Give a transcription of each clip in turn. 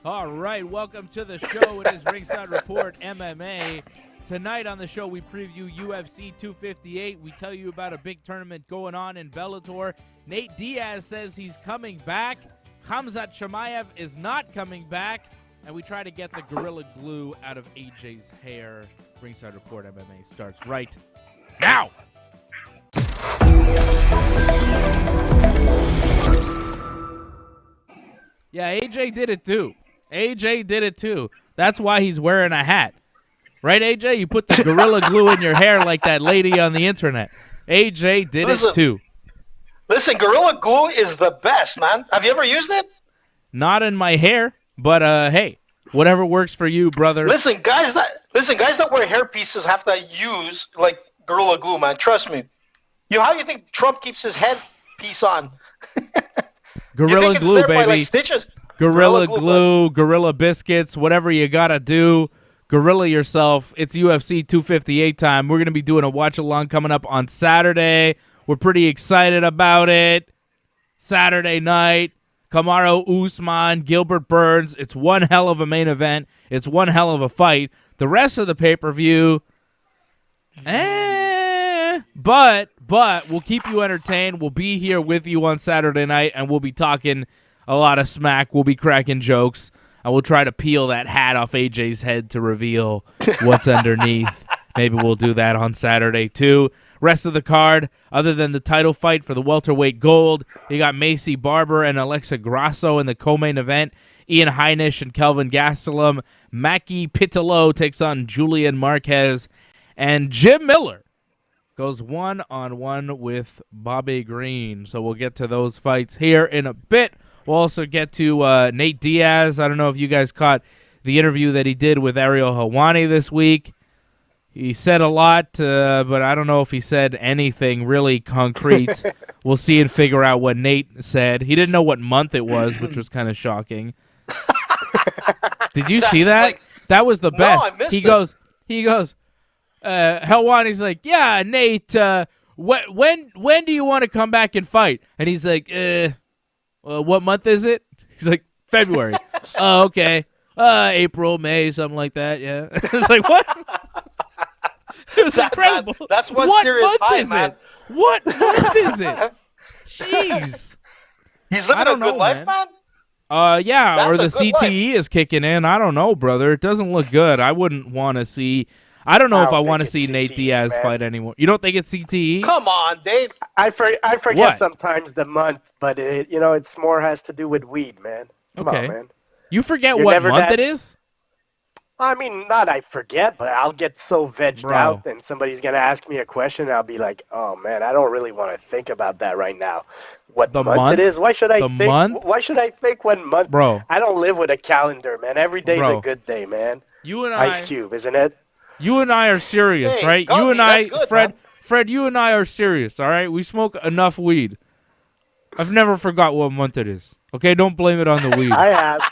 All right, welcome to the show. It is Ringside Report MMA. Tonight on the show, we preview UFC 258. We tell you about a big tournament going on in Bellator. Nate Diaz says he's coming back. Hamza Chamayev is not coming back. And we try to get the Gorilla Glue out of AJ's hair. Ringside Report MMA starts right now. Yeah, AJ did it too. AJ did it too. That's why he's wearing a hat. Right, AJ? You put the Gorilla Glue in your hair like that lady on the internet. AJ did it too. Listen, Gorilla Glue is the best, man. Have you ever used it? Not in my hair, but hey, whatever works for you, brother. Listen, guys that wear hair pieces have to use like Gorilla Glue, man. Trust me. How do you think Trump keeps his head piece on? Gorilla Glue, baby. By, like, stitches? Gorilla Glue, Gorilla Biscuits, whatever you gotta do. Gorilla yourself. It's UFC 258 time. We're going to be doing a watch-along coming up on Saturday. We're pretty excited about it. Saturday night, Kamaru Usman, Gilbert Burns. It's one hell of a main event. It's one hell of a fight. The rest of the pay-per-view, but we'll keep you entertained. We'll be here with you on Saturday night, and we'll be talking a lot of smack. We'll be cracking jokes. I will try to peel that hat off AJ's head to reveal what's underneath. Maybe we'll do that on Saturday, too. Rest of the card, other than the title fight for the welterweight gold, you got Maycee Barber and Alexa Grasso in the co-main event. Ian Heinisch and Kelvin Gastelum. Maki Pitolo takes on Julian Marquez. And Jim Miller goes one-on-one with Bobby Green. So we'll get to those fights here in a bit. We'll also get to Nate Diaz. I don't know if you guys caught the interview that he did with Ariel Helwani this week. He said a lot, but I don't know if he said anything really concrete. We'll see and figure out what Nate said. He didn't know what month it was, which was kind of shocking. Did you see that? Like, that was the best. No, I missed it. He goes, Helwani's like, yeah, Nate, when do you want to come back and fight? And he's like, what month is it? He's like, February. Oh, okay. April, May, something like that, yeah. It's like, what? It was incredible. That's one what serious month high, is man. it? What month is it? Jeez. He's living a good life, man? Yeah, That's or the a good CTE life. is kicking in. I don't know, brother. It doesn't look good. I wouldn't want to see... I don't know if I want to see Nate Diaz fight anymore. You don't think it's CTE? Come on, Dave. I forget What? sometimes the month, but it's more has to do with weed, man. Come on, man. You forget You're what never month that- it is? I mean, not I forget, but I'll get so vegged Bro. out, and somebody's gonna ask me a question, and I'll be like, "Oh man, I don't really want to think about that right now." What The month month? it is? Why should I The think? month? Why should I think what month? Bro. I don't live with a calendar, man. Every day's Bro. a good day, man. You and Ice Cube, isn't it? You and I are serious, Hey, right? Gandhi, You and I, that's good, Fred, man. Fred, you and I are serious, all right? We smoke enough weed. I've never forgot what month it is. Okay, don't blame it on the weed. I have.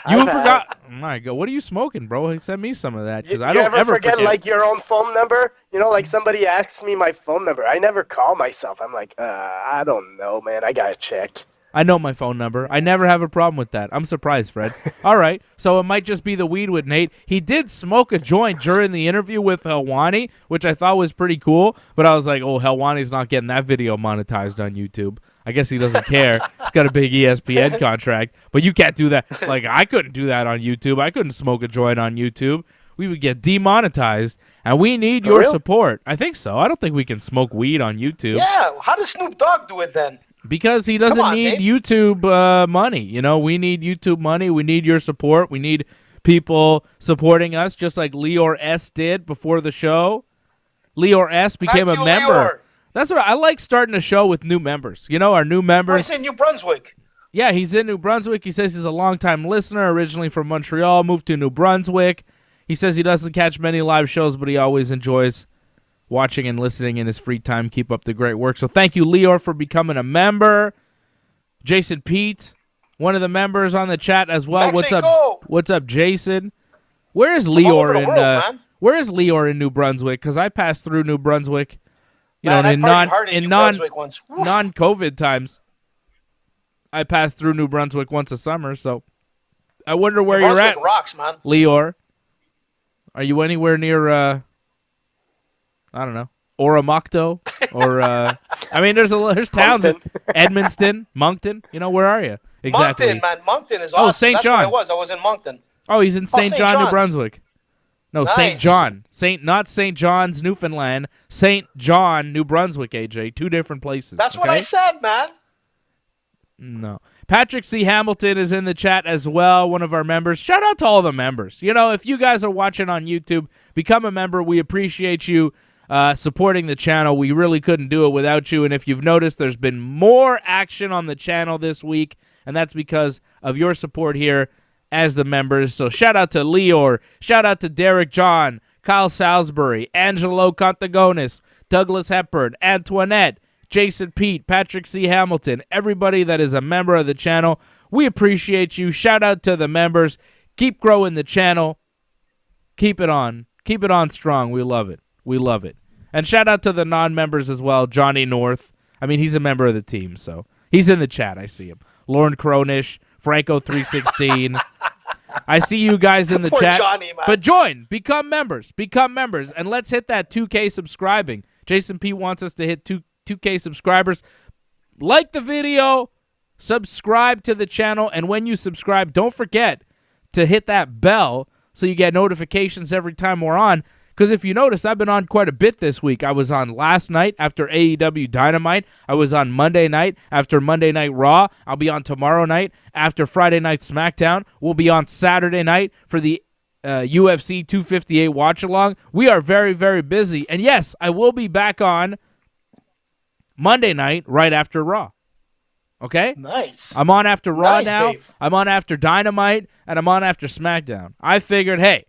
You I have. forgot? Oh my God, what are you smoking, bro? Send me some of that because You I don't ever ever forget like your own phone number? You know, like somebody asks me my phone number. I never call myself. I'm like, I don't know, man. I gotta check. I know my phone number. I never have a problem with that. I'm surprised, Fred. All right, so it might just be the weed with Nate. He did smoke a joint during the interview with Helwani, which I thought was pretty cool, but I was like, oh, Helwani's not getting that video monetized on YouTube. I guess he doesn't care. He's got a big ESPN contract, but you can't do that. Like, I couldn't do that on YouTube. I couldn't smoke a joint on YouTube. We would get demonetized, and we need your real? support. I think so. I don't think we can smoke weed on YouTube. Yeah, how does Snoop Dogg do it then? Because he doesn't on, need Dave. YouTube money. You know, we need YouTube money. We need your support. We need people supporting us, just like Leor S did before the show. Leor S became Thank a you, member. Leor. That's what I like, starting a show with new members. You know, our new Oh, members. he's in New Brunswick. Yeah, he's in New Brunswick. He says he's a longtime listener, originally from Montreal, moved to New Brunswick. He says he doesn't catch many live shows, but he always enjoys watching and listening in his free time. Keep up the great work. So thank you, Leor, for becoming a member. Jason Pete, one of the members on the chat as well. Mexico. What's up, Jason? Where is all over Leor the in world, man. Where is Leor in New Brunswick? Because I passed through New Brunswick, Man, I in partied hard in New Brunswick once. Woo. non-COVID times. I passed through New Brunswick once a summer, so I wonder where New you're at, Brunswick rocks, man. Lior. Are you anywhere near, I don't know, Oromocto? Or, I mean, there's towns, Moncton. Edmonton, Moncton. You know, where are you? Exactly. Moncton, man. Moncton is awesome. St. That's John. where I was in Moncton. Oh, he's in St. St. John, New John's. Brunswick. No, St. Nice. John. Not St. John's, Newfoundland. St. John, New Brunswick, AJ. Two different places. That's what okay? I said, man. No. Patrick C. Hamilton is in the chat as well, one of our members. Shout out to all the members. You know, if you guys are watching on YouTube, become a member. We appreciate you supporting the channel. We really couldn't do it without you. And if you've noticed, there's been more action on the channel this week, and that's because of your support here as the members. So shout out to Lior, shout out to Derek John, Kyle Salisbury, Angelo Contagonis, Douglas Hepburn, Antoinette, Jason Pete, Patrick C. Hamilton, everybody that is a member of the channel. We appreciate you. Shout out to the members. Keep growing the channel. Keep it on. Keep it on strong. We love it. We love it. And shout out to the non-members as well. Johnny North. I mean, he's a member of the team, so he's in the chat. I see him. Lauren Cronish, Franco316. I see you guys in the Poor chat. Johnny, man. But join. Become members. Become members. And let's hit that 2K subscribing. Jason P wants us to hit 2K subscribers. Like the video. Subscribe to the channel. And when you subscribe, don't forget to hit that bell so you get notifications every time we're on. Because if you notice, I've been on quite a bit this week. I was on last night after AEW Dynamite. I was on Monday night after Monday Night Raw. I'll be on tomorrow night after Friday Night SmackDown. We'll be on Saturday night for the UFC 258 watch-along. We are very, very busy. And yes, I will be back on Monday night right after Raw. Okay? Nice. I'm on after Raw Nice, now. Dave. I'm on after Dynamite, and I'm on after SmackDown. I figured, hey,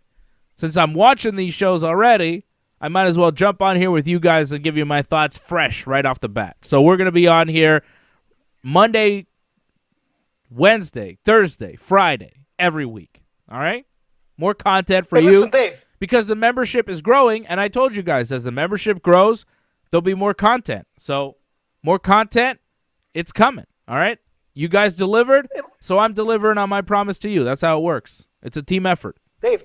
since I'm watching these shows already, I might as well jump on here with you guys and give you my thoughts fresh right off the bat. So we're going to be on here Monday, Wednesday, Thursday, Friday, every week. All right? More content for Hey, you. listen, Dave. Because the membership is growing, and I told you guys, as the membership grows, there'll be more content. So more content, it's coming. All right? You guys delivered, so I'm delivering on my promise to you. That's how it works. It's a team effort. Dave,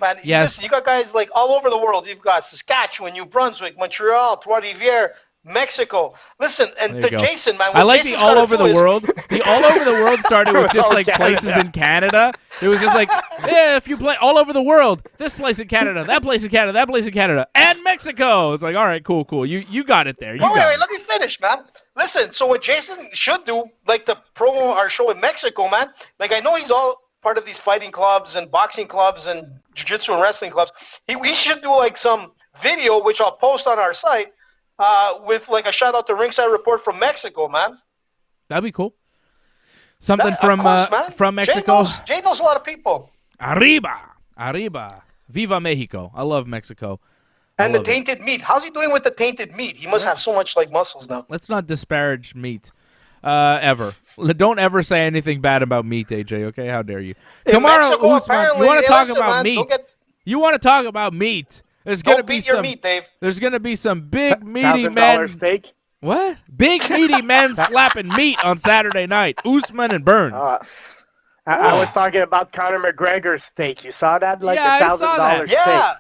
man. Yes. Listen, you got guys like all over the world. You've got Saskatchewan, New Brunswick, Montreal, Trois-Rivières, Mexico. Listen, and There to you go. Jason, man. I what like Jason's the all gotta over do the is- world. The all over the world started with just Oh, like Canada. places in Canada. It was just like, yeah, if you play all over the world, this place in Canada, that place in Canada, that place in Canada, and Mexico. It's like, all right, cool. You got it there. You got Wait, it. let me finish, man. Listen, so what Jason should do, like the promo our show in Mexico, man. Like I know he's all part of these fighting clubs and boxing clubs and jiu-jitsu and wrestling clubs. We should do like some video, which I'll post on our site, with like a shout out to Ringside Report from Mexico, man. That'd be cool. Something Of course, man. from Mexico. Jay knows a lot of people. Arriba. Viva Mexico. I love Mexico. I And the love it. tainted meat. How's he doing with the tainted meat? He must have so much like muscles now. Let's not disparage meat. Ever. Don't ever say anything bad about meat, AJ, okay? How dare you? In Kamaru Mexico, Usman, you apparently, want to hey, talk listen, about man, meat? don't get- You want to talk about meat? There's gonna Don't be beat your some. meat, Dave. There's gonna be some big meaty $1,000 men. steak. What? Big meaty men slapping meat on Saturday night. Usman and Burns. I was talking about Conor McGregor's steak. You saw that? Like Yeah, I saw that. $1,000 steak. Yeah.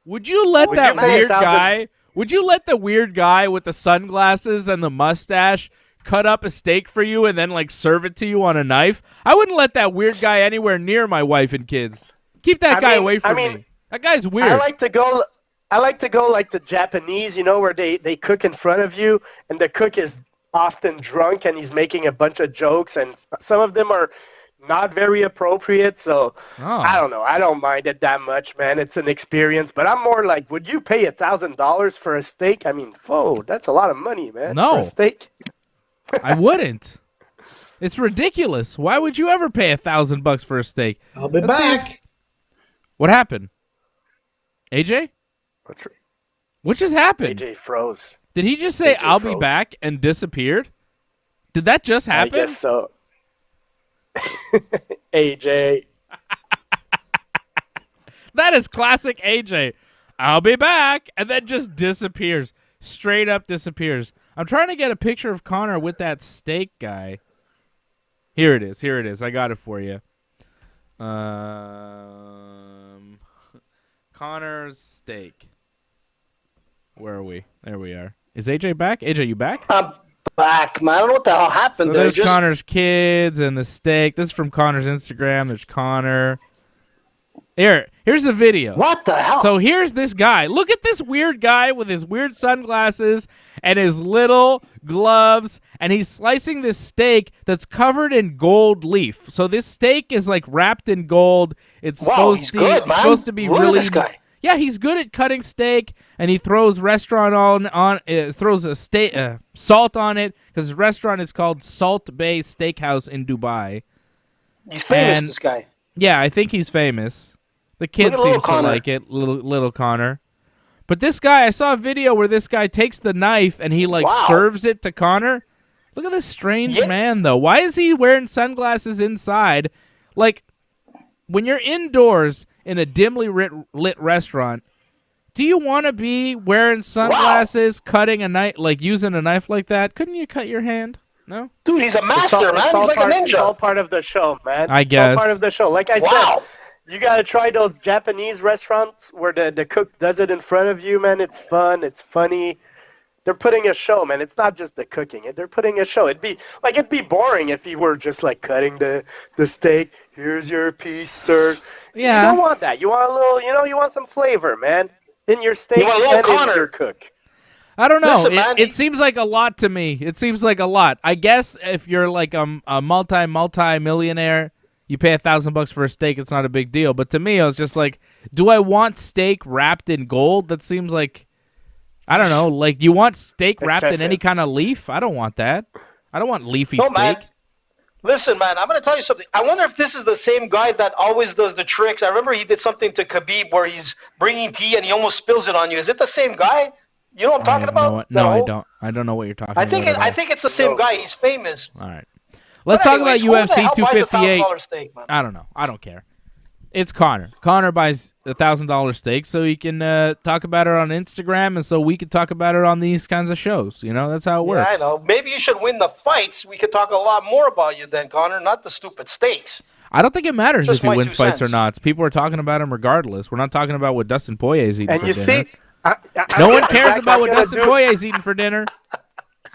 Would you let Would that you pay weird 1,000 guy? Would you let the weird guy with the sunglasses and the mustache cut up a steak for you and then like serve it to you on a knife? I wouldn't let that weird guy anywhere near my wife and kids. Keep that I guy mean- away from I mean, me. That guy's weird. I like to go like the Japanese, you know, where they cook in front of you, and the cook is often drunk and he's making a bunch of jokes, and some of them are not very appropriate. So Oh. I don't know. I don't mind it that much, man. It's an experience, but I'm more like, would you pay $1,000 for a steak? I mean, whoa, that's a lot of money, man. No. for a steak. I wouldn't. It's ridiculous. Why would you ever pay $1,000 for a steak? I'll be Let's see back. What happened? AJ? What just happened? AJ froze. Did he just say, AJ I'll be froze. back and disappeared? Did that just happen? I guess so. AJ. That is classic AJ. I'll be back, and then just disappears. Straight up disappears. I'm trying to get a picture of Connor with that steak guy. Here it is. Here it is. I got it for you. Connor's steak. Where are we? There we are. Is AJ back? AJ, you back? I'm back, man. I don't know what the hell happened So there. there's Connor's kids and the steak. This is from Connor's Instagram. There's Connor. Here's the video. What the hell? So here's this guy. Look at this weird guy with his weird sunglasses and his little gloves, and he's slicing this steak that's covered in gold leaf. So this steak is like wrapped in gold. It's supposed to be Look really. at this guy. Yeah, he's good at cutting steak, and he throws restaurant throws a salt on it because his restaurant is called Salt Bay Steakhouse in Dubai. He's famous, this guy. Yeah, I think he's famous. The kid seems to like it, little Connor. But this guy, I saw a video where this guy takes the knife and he serves it to Connor. Look at this strange man, though. Why is he wearing sunglasses inside? Like, when you're indoors in a dimly lit restaurant, do you want to be wearing sunglasses, cutting a knife, like using a knife like that? Couldn't you cut your hand? No? Dude, he's a master, man. He's like a ninja. It's all part of the show, man. I guess. It's all part of the show. Like I said, you got to try those Japanese restaurants where the cook does it in front of you, man. It's fun. It's funny. They're putting a show, man. It's not just the cooking. They're putting a show. It'd be boring if you were just like cutting the steak. Here's your piece, sir. Yeah. You don't want that. You want a little, you want some flavor, man, in your steak and in your cook. I don't know. Listen, it seems like a lot to me. It seems like a lot. I guess if you're like a multi-millionaire, you pay $1,000 for a steak, it's not a big deal. But to me, I was just like, do I want steak wrapped in gold? That seems like, I don't know. Like, you want steak wrapped in any kind of leaf? I don't want that. I don't want leafy steak. Man. Listen, man, I'm going to tell you something. I wonder if this is the same guy that always does the tricks. I remember he did something to Khabib where he's bringing tea and he almost spills it on you. Is it the same guy? You know what I'm talking about? No, I don't. I don't know what you're talking about. I think it's the same guy. He's famous. All right. Let's talk about UFC 258. Steak, man? I don't know. I don't care. It's Connor. Connor buys $1,000 steak so he can talk about it on Instagram, and so we could talk about it on these kinds of shows. You know, that's how it works. Yeah, I know. Maybe you should win the fights. We could talk a lot more about you then, Connor, not the stupid steaks. I don't think it matters Just if he wins fights cents. or not. People are talking about him regardless. We're not talking about what Dustin Poirier is eating and for you dinner. see, no one cares about what Dustin Poirier is eating for dinner.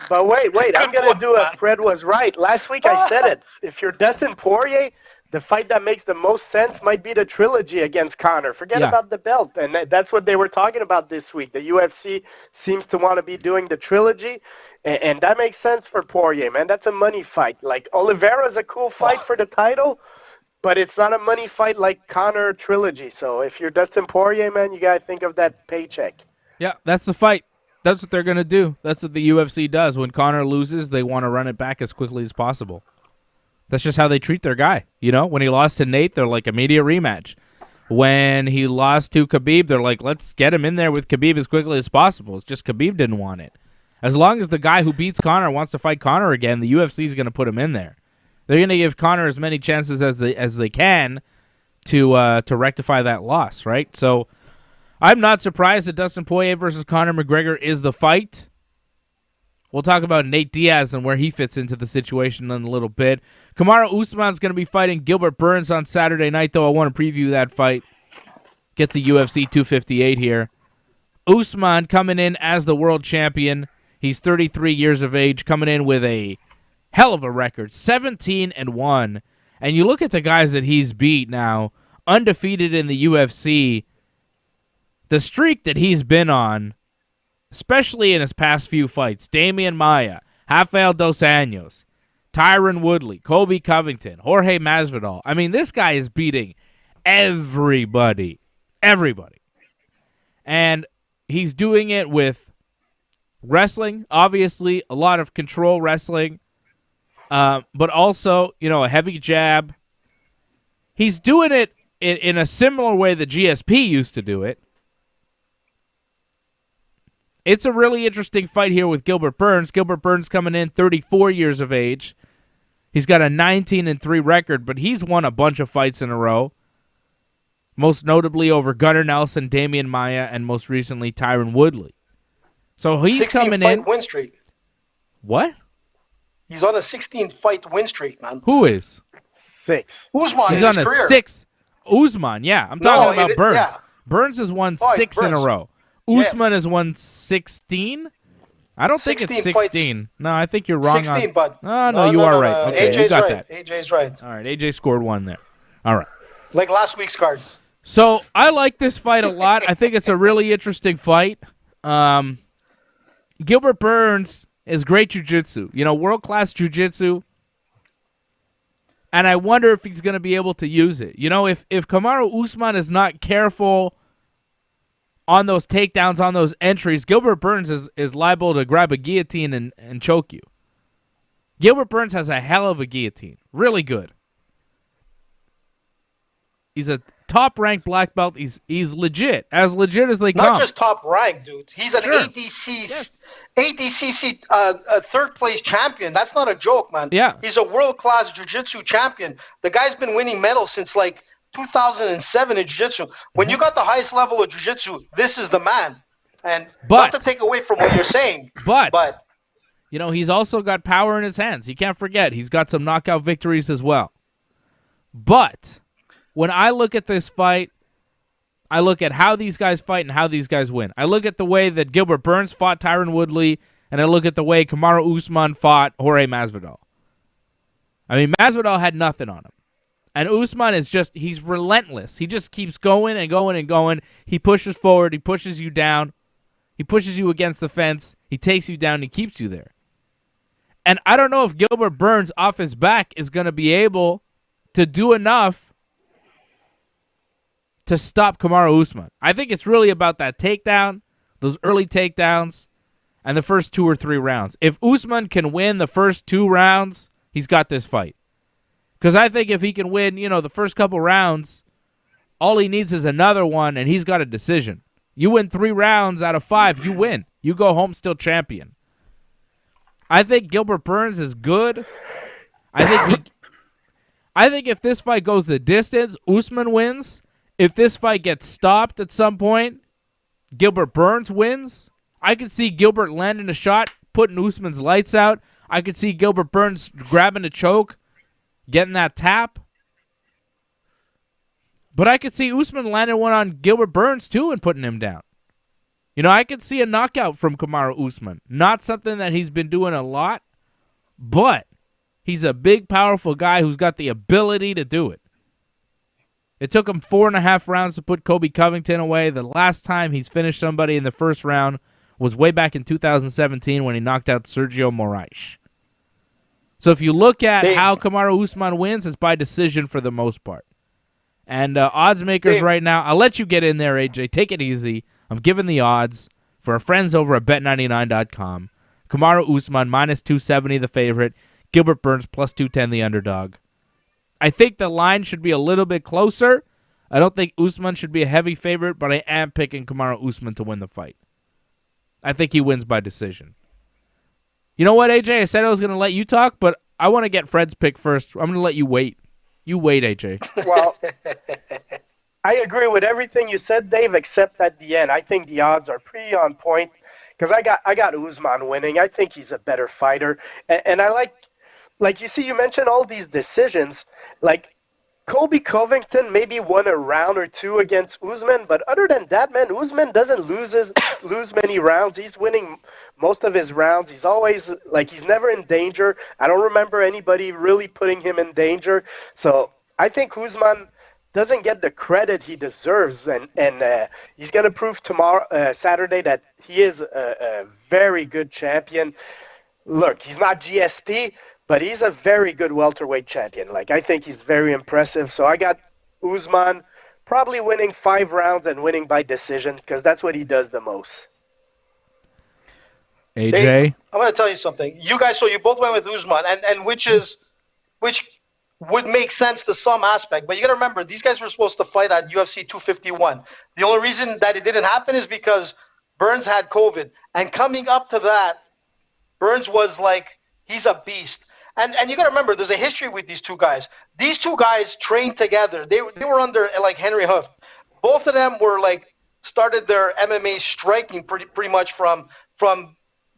But wait, I'm going to do a Fred was right. Last week I said it. If you're Dustin Poirier, the fight that makes the most sense might be the trilogy against Conor. Forget about the belt. And that's what they were talking about this week. The UFC seems to want to be doing the trilogy. And that makes sense for Poirier, man. That's a money fight. Like, Oliveira's a cool fight for the title, but it's not a money fight like Conor trilogy. So if you're Dustin Poirier, man, you got to think of that paycheck. Yeah, that's the fight. That's what they're going to do. That's what the UFC does. When Conor loses, they want to run it back as quickly as possible. That's just how they treat their guy. You know, when he lost to Nate, they're like, immediate rematch. When he lost to Khabib, they're like, let's get him in there with Khabib as quickly as possible. It's just Khabib didn't want it. As long as the guy who beats Conor wants to fight Conor again, the UFC is going to put him in there. They're going to give Conor as many chances as they can to rectify that loss, right? So I'm not surprised that Dustin Poirier versus Conor McGregor is the fight. We'll talk about Nate Diaz and where he fits into the situation in a little bit. Kamaru Usman's going to be fighting Gilbert Burns on Saturday night, though. I want to preview that fight. Get to UFC 258 here. Usman coming in as the world champion. He's 33 years of age, coming in with a hell of a record, 17-1. And you look at the guys that he's beat now, undefeated in the UFC. The streak that he's been on, especially in his past few fights, Damian Maia, Rafael Dos Anjos, Tyron Woodley, Colby Covington, Jorge Masvidal. I mean, this guy is beating everybody. Everybody. And he's doing it with wrestling, obviously, a lot of control wrestling, but also, a heavy jab. He's doing it in a similar way that GSP used to do it. It's a really interesting fight here with Gilbert Burns. Gilbert Burns coming in 34 years of age. He's got a 19-3 record, but he's won a bunch of fights in a row. Most notably over Gunnar Nelson, Damian Maia, and most recently Tyron Woodley. So he's coming in. 16-fight win streak. What? He's on a 16-fight win streak, man. Who is? 6. Usman He's in on his a career. 6. Usman, yeah. I'm talking about Burns. Yeah. Burns has won Oh, 6 in a Burns. row. Usman has won 16? I don't think it's 16 16. No, I think you're wrong 16, on. bud. Oh, no, you are right. Okay, you AJ's got right. that. AJ's right. All right, AJ scored 1 there. All right. Like last week's card. So I like this fight a lot. I think it's a really interesting fight. Gilbert Burns is great jiu-jitsu. World-class jiu-jitsu. And I wonder if he's going to be able to use it. If Kamaru Usman is not careful on those takedowns, on those entries, Gilbert Burns is liable to grab a guillotine and choke you. Gilbert Burns has a hell of a guillotine. Really good. He's a top-ranked black belt. He's legit as they come. Not just top rank, dude. He's an ADCC third-place champion. That's not a joke, man. Yeah. He's a world-class jiu-jitsu champion. The guy's been winning medals since, 2007 in jiu-jitsu. When you got the highest level of jiu-jitsu, this is the man. And not to take away from what you're saying, but he's also got power in his hands. You can't forget. He's got some knockout victories as well. But when I look at this fight, I look at how these guys fight and how these guys win. I look at the way that Gilbert Burns fought Tyron Woodley, and I look at the way Kamaru Usman fought Jorge Masvidal. I mean, Masvidal had nothing on him. And Usman he's relentless. He just keeps going and going and going. He pushes forward. He pushes you down. He pushes you against the fence. He takes you down. He keeps you there. And I don't know if Gilbert Burns off his back is going to be able to do enough to stop Kamaru Usman. I think it's really about that takedown, those early takedowns, and the first 2 or 3 rounds. If Usman can win the first 2 rounds, he's got this fight. Because I think if he can win, the first couple rounds, all he needs is another one, and he's got a decision. You win 3 rounds out of 5, you win. You go home still champion. I think Gilbert Burns is good. I think if this fight goes the distance, Usman wins. If this fight gets stopped at some point, Gilbert Burns wins. I could see Gilbert landing a shot, putting Usman's lights out. I could see Gilbert Burns grabbing a choke, getting that tap. But I could see Usman landing one on Gilbert Burns too and putting him down. I could see a knockout from Kamaru Usman. Not something that he's been doing a lot, but he's a big, powerful guy who's got the ability to do it. It took him 4.5 rounds to put Colby Covington away. The last time he's finished somebody in the first round was way back in 2017 when he knocked out Sergio Moraes. So if you look at how Kamaru Usman wins, it's by decision for the most part. And odds makers right now, I'll let you get in there, AJ. Take it easy. I'm giving the odds for our friends over at Bet99.com. Kamaru Usman, minus 270 the favorite. Gilbert Burns, plus 210 the underdog. I think the line should be a little bit closer. I don't think Usman should be a heavy favorite, but I am picking Kamaru Usman to win the fight. I think he wins by decision. You know what, AJ? I said I was going to let you talk, but I want to get Fred's pick first. I'm going to let you wait. You wait, AJ. Well, I agree with everything you said, Dave, except at the end. I think the odds are pretty on point because I got Usman winning. I think he's a better fighter. And I like you see, you mentioned all these decisions. Like Colby Covington maybe won a round or 2 against Usman, but other than that, man, Usman doesn't lose many rounds. He's winning most of his rounds. He's always he's never in danger. I don't remember anybody really putting him in danger. So I think Usman doesn't get the credit he deserves, and he's going to prove Saturday that he is a very good champion. Look, he's not GSP, but he's a very good welterweight champion. I think he's very impressive. So I got Usman probably winning 5 rounds and winning by decision because that's what he does the most. AJ? Dave, I'm going to tell you something. You guys, so you both went with Usman, and which would make sense to some aspect. But you got to remember, these guys were supposed to fight at UFC 251. The only reason that it didn't happen is because Burns had COVID. And coming up to that, Burns was he's a beast. And you got to remember, there's a history with these 2 guys. These 2 guys trained together. They were under Henry Hooft. Both of them were started their MMA striking pretty much from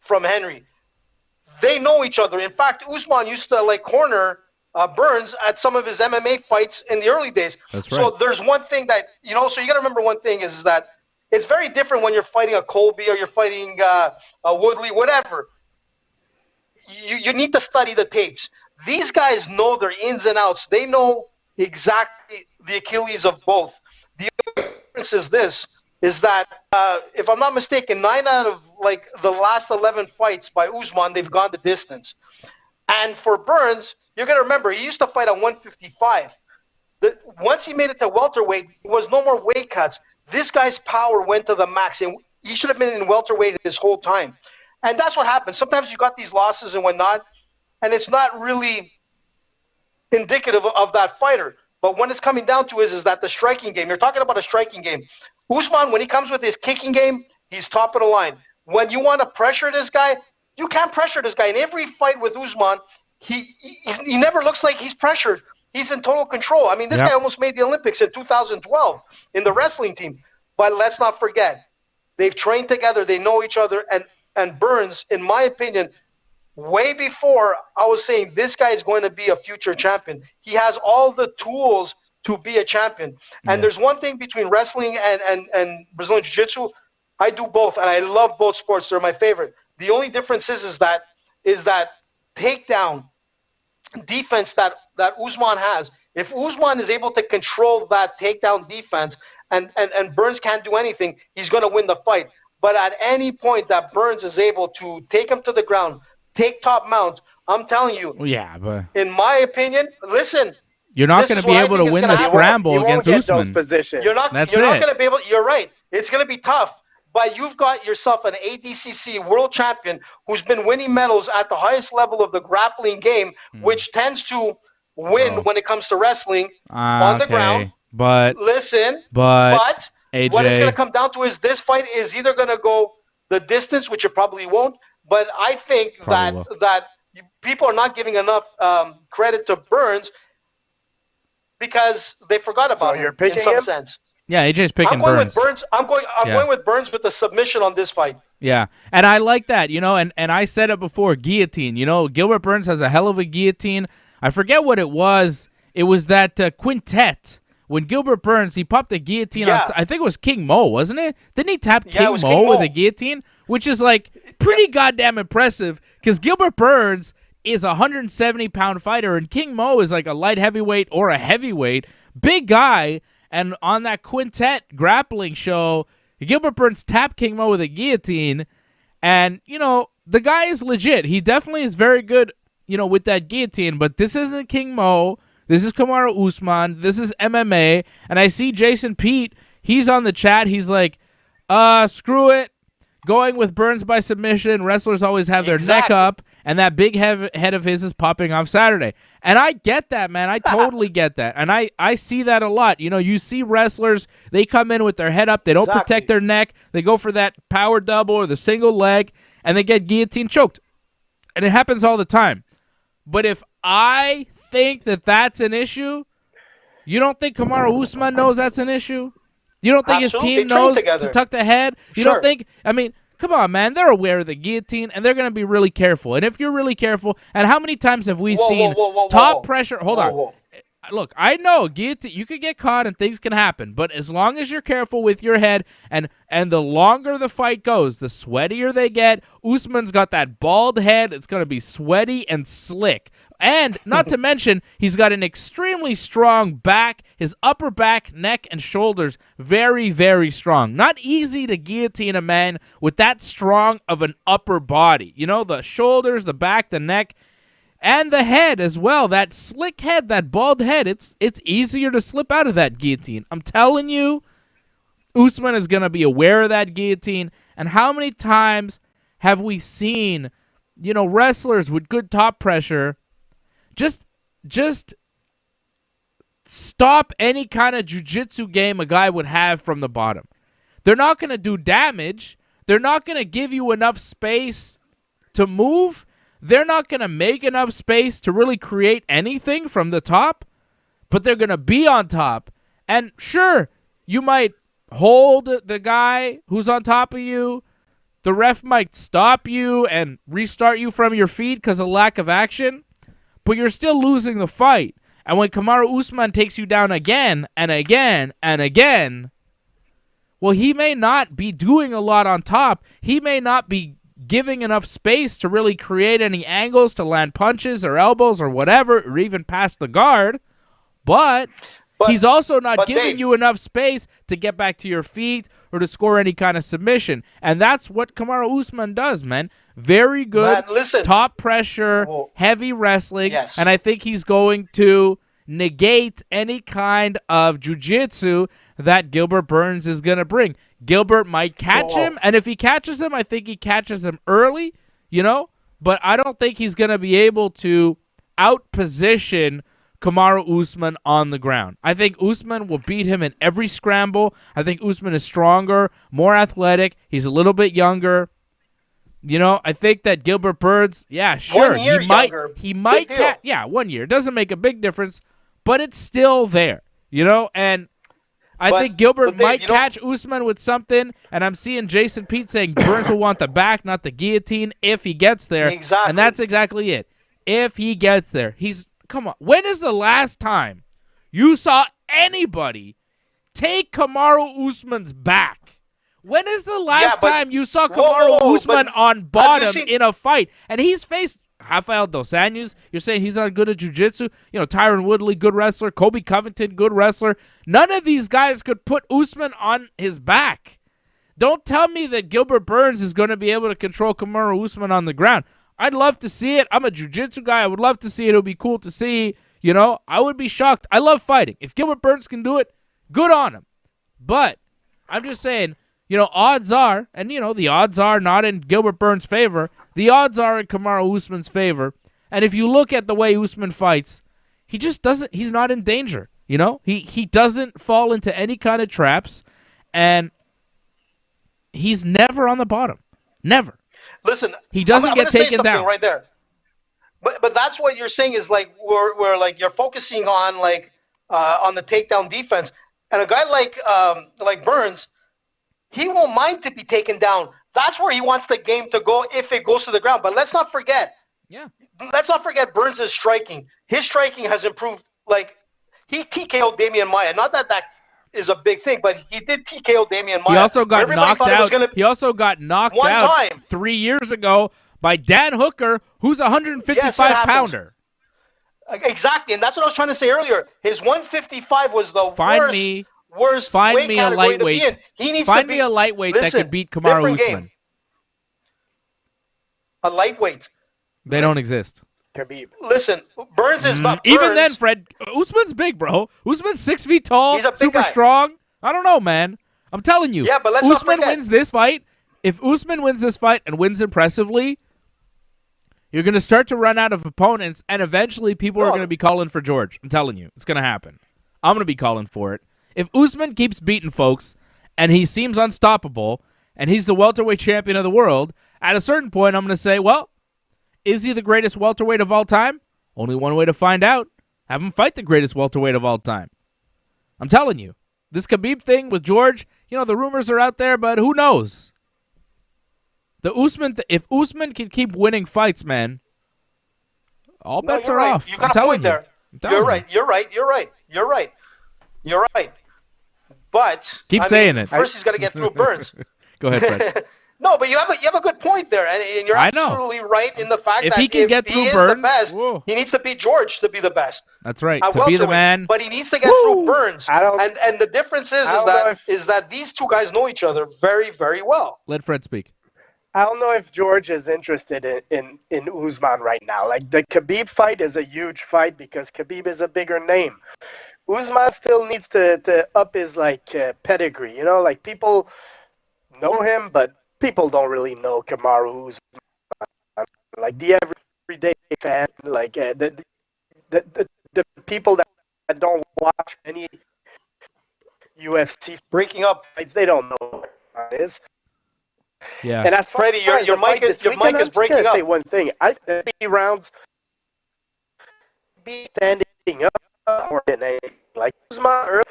Henry. they know each other. In fact, Usman used to like corner Burns at some of his MMA fights in the early days. That's right. So there's one thing that, so you got to remember one thing is that it's very different when you're fighting a Colby or you're fighting a Woodley, whatever. You need to study the tapes. These guys know their ins and outs. They know exactly the Achilles of both. The difference is that if I'm not mistaken, 9 out of like the last 11 fights by Usman, they've gone the distance. And for Burns, you're going to remember, he used to fight at 155. Once he made it to welterweight, there was no more weight cuts. This guy's power went to the max, and he should have been in welterweight this whole time. And that's what happens. Sometimes you got these losses and whatnot, and it's not really indicative of that fighter. But when it's coming down to is that the striking game. You're talking about a striking game. Usman, when he comes with his kicking game, he's top of the line. When you want to pressure this guy, you can't pressure this guy. In every fight with Usman, he never looks like he's pressured. He's in total control. I mean, this guy almost made the Olympics in 2012 in the wrestling team. But let's not forget, they've trained together. They know each other. And Burns, in my opinion, way before I was saying this guy is going to be a future champion. He has all the tools to be a champion. And there's one thing between wrestling and Brazilian Jiu-Jitsu. I do both, and I love both sports. They're my favorite. The only difference is that takedown defense that Usman has. If Usman is able to control that takedown defense and Burns can't do anything, he's going to win the fight. But at any point that Burns is able to take him to the ground, take top mount, I'm telling you, but in my opinion, listen, you're not going to be able to win the scramble against Usman. You're not going to be able. You're right. It's going to be tough. But you've got yourself an ADCC world champion who's been winning medals at the highest level of the grappling game, which tends to win when it comes to wrestling on the ground. But listen, but AJ, what it's going to come down to is this fight is either going to go the distance, which it probably won't. But I think that people are not giving enough credit to Burns because they forgot about him in some sense. Yeah, AJ's picking Burns. I'm going with Burns with the submission on this fight. Yeah, and I like that, and I said it before, guillotine. Gilbert Burns has a hell of a guillotine. I forget what it was. It was that quintet. When Gilbert Burns, he popped a guillotine on, I think it was King Mo, wasn't it? Didn't he tap King Mo with a guillotine? Which is like pretty goddamn impressive because Gilbert Burns is a 170-pound fighter and King Mo is like a light heavyweight or a heavyweight. Big guy. And on that quintet grappling show, Gilbert Burns tapped King Mo with a guillotine. And, the guy is legit. He definitely is very good, with that guillotine. But this isn't King Mo. This is Kamaru Usman. This is MMA. And I see Jason Pete. He's on the chat. He's like, screw it. Going with Burns by submission. Wrestlers always have their neck up. And that big head of his is popping off Saturday. And I get that, man. I totally get that. And I see that a lot. You see wrestlers, they come in with their head up. They don't protect their neck. They go for that power double or the single leg, and they get guillotine choked. And it happens all the time. But if I think that that's an issue, you don't think Kamaru Usman knows that's an issue? You don't think his team knows to tuck the head? You don't think, come on, man. They're aware of the guillotine, and they're going to be really careful. And if you're really careful, and how many times have we seen top pressure? Hold on. Look, I know guillotine, you could get caught and things can happen, but as long as you're careful with your head, and the longer the fight goes, the sweatier they get. Usman's got that bald head. It's going to be sweaty and slick. And not to mention, he's got an extremely strong back. His upper back, neck, and shoulders, very, very strong. Not easy to guillotine a man with that strong of an upper body. The shoulders, the back, the neck, and the head as well. That slick head, that bald head, it's easier to slip out of that guillotine. I'm telling you, Usman is going to be aware of that guillotine. And how many times have we seen, wrestlers with good top pressure just stop any kind of jiu-jitsu game a guy would have from the bottom? They're not going to do damage. They're not going to give you enough space to move. They're not going to make enough space to really create anything from the top, but they're going to be on top. And sure, you might hold the guy who's on top of you the ref might stop you and restart you from your feet because of lack of action, but you're still losing the fight. And when Kamaru Usman takes you down again and again and again, well, he may not be doing a lot on top. He may not be giving enough space to really create any angles to land punches or elbows or whatever, or even pass the guard. But he's also not giving Dave, you enough space to get back to your feet or to score any kind of submission. And that's what Kamaru Usman does, man. Very good, top pressure, heavy wrestling. Yes. And I think he's going to negate any kind of jiu-jitsu that Gilbert Burns is going to bring. Gilbert might catch him, and if he catches him, I think he catches him early, but I don't think he's going to be able to outposition Kamaru Usman on the ground. I think Usman will beat him in every scramble. I think Usman is stronger, more athletic. He's a little bit younger. I think that Gilbert Burns, yeah, sure, 1 year younger. He might, 1 year. It doesn't make a big difference, but it's still there, and I think Gilbert might catch Usman with something, and I'm seeing Jason Pete saying Burns will want the back, not the guillotine, if he gets there. Exactly. And that's exactly it. If he gets there. Come on. When is the last time you saw anybody take Kamaru Usman's back? When is the last time you saw Kamaru Usman on bottom in a fight? And he's faced Rafael Dos Anjos. You're saying he's not good at jiu-jitsu. Tyron Woodley, good wrestler. Kobe Covington, good wrestler. None of these guys could put Usman on his back. Don't tell me that Gilbert Burns is going to be able to control Kamaru Usman on the ground. I'd love to see it. I'm a jiu-jitsu guy. I would love to see it. It would be cool to see. I would be shocked. I love fighting. If Gilbert Burns can do it, good on him. But I'm just saying, odds are, and the odds are not in Gilbert Burns' favor. The odds are in Kamaru Usman's favor. And if you look at the way Usman fights, he just doesn't, he's not in danger. He doesn't fall into any kind of traps, and he's never on the bottom. Never. Listen, he doesn't get taken down right there. But that's what you're saying is like we're like you're focusing on on the takedown defense, and a guy like Burns, he won't mind to be taken down. That's where he wants the game to go if it goes to the ground. But let's not forget. Yeah. Let's not forget Burns' striking. His striking has improved. He TKO'd Damian Maia. Not that is a big thing, but he did TKO Damian Maia. He also got knocked out. He also got knocked out 3 years ago by Dan Hooker, who's a 155-pounder. Exactly, and that's what I was trying to say earlier. His 155 was the worst weight category to be in. He needs Find me a lightweight that could beat Kamaru Usman. Game. A lightweight. They don't exist. Khabib. Listen, Burns is not even then, Fred. Usman's big, bro. Usman's 6 feet tall, he's a big super guy. Strong. I don't know, man. I'm telling you. Yeah, but let's Usman not forget. wins this fight. If Usman wins this fight and wins impressively, you're going to start to run out of opponents, and eventually people are going to be calling for George. I'm telling you. It's going to happen. I'm going to be calling for it. If Usman keeps beating folks, and he seems unstoppable, and he's the welterweight champion of the world, at a certain point I'm going to say, well, is he the greatest welterweight of all time? Only one way to find out. Have him fight the greatest welterweight of all time. I'm telling you. This Khabib thing with George, the rumors are out there, but who knows? If Usman can keep winning fights, man, all bets are off. You got a point there. You're right. But keep saying it. First, he's got to get through Burns. Go ahead, Fred. No, but you have a good point there, and you're absolutely right in the fact if that he can get through he Burns, is the best, he needs to beat George to be the best. That's right, to be the man. But he needs to get through Burns. And the difference is that these two guys know each other very, very well. Let Fred speak. I don't know if George is interested in Usman right now. Like, the Khabib fight is a huge fight because Khabib is a bigger name. Usman still needs to up his pedigree. People know him, but people don't really know Kamaru Usman. Like the everyday fan, the people that don't watch any UFC breaking up fights, they don't know what it is. Yeah. And as Freddie, your mic is breaking up. Say one thing. I think rounds be standing up or Usman early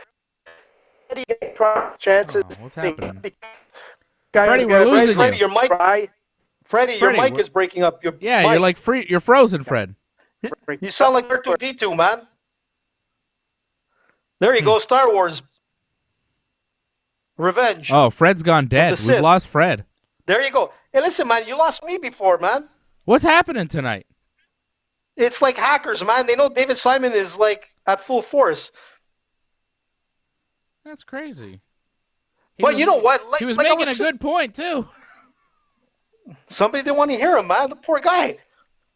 chances. What's happening? guy Freddie, is we're gonna losing Freddie, you. your mic, Fry. Freddie, your mic is breaking up. Your Yeah, mic. you're like you're frozen, Fred. You sound like R2-D2, man. There you go, Star Wars. Revenge. Oh, Fred's gone dead. We've lost Fred. There you go. Hey, listen, man, you lost me before, man. What's happening tonight? It's like hackers, man. They know David Simon is like at full force. That's crazy. But you know what? He was making a good point, too. Somebody didn't want to hear him, man. The poor guy.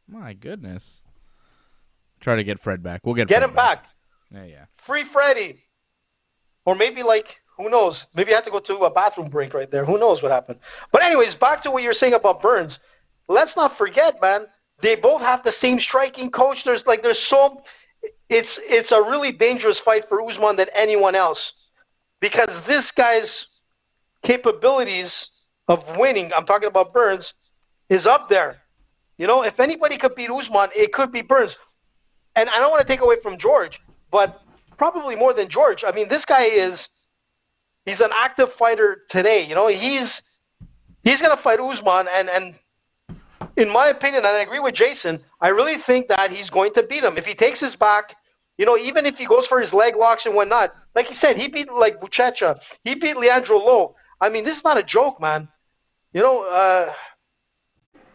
My goodness. Try to get Fred back. We'll get Get Fred him back. Yeah. Free Freddie. Or maybe who knows? Maybe I had to go to a bathroom break right there. Who knows what happened? But anyways, back to what you're saying about Burns. Let's not forget, man, they both have the same striking coach. It's a really dangerous fight for Usman than anyone else. Because this guy's capabilities of winning, I'm talking about Burns, is up there. You know, if anybody could beat Usman, it could be Burns. And I don't want to take away from George, but probably more than George. I mean, this guy he's an active fighter today. You know, he's going to fight Usman, and in my opinion, and I agree with Jason, I really think that he's going to beat him. If he takes his back, you know, even if he goes for his leg locks and whatnot, like he said, he beat Buchecha, he beat Leandro Lo. I mean, this is not a joke, man. You know,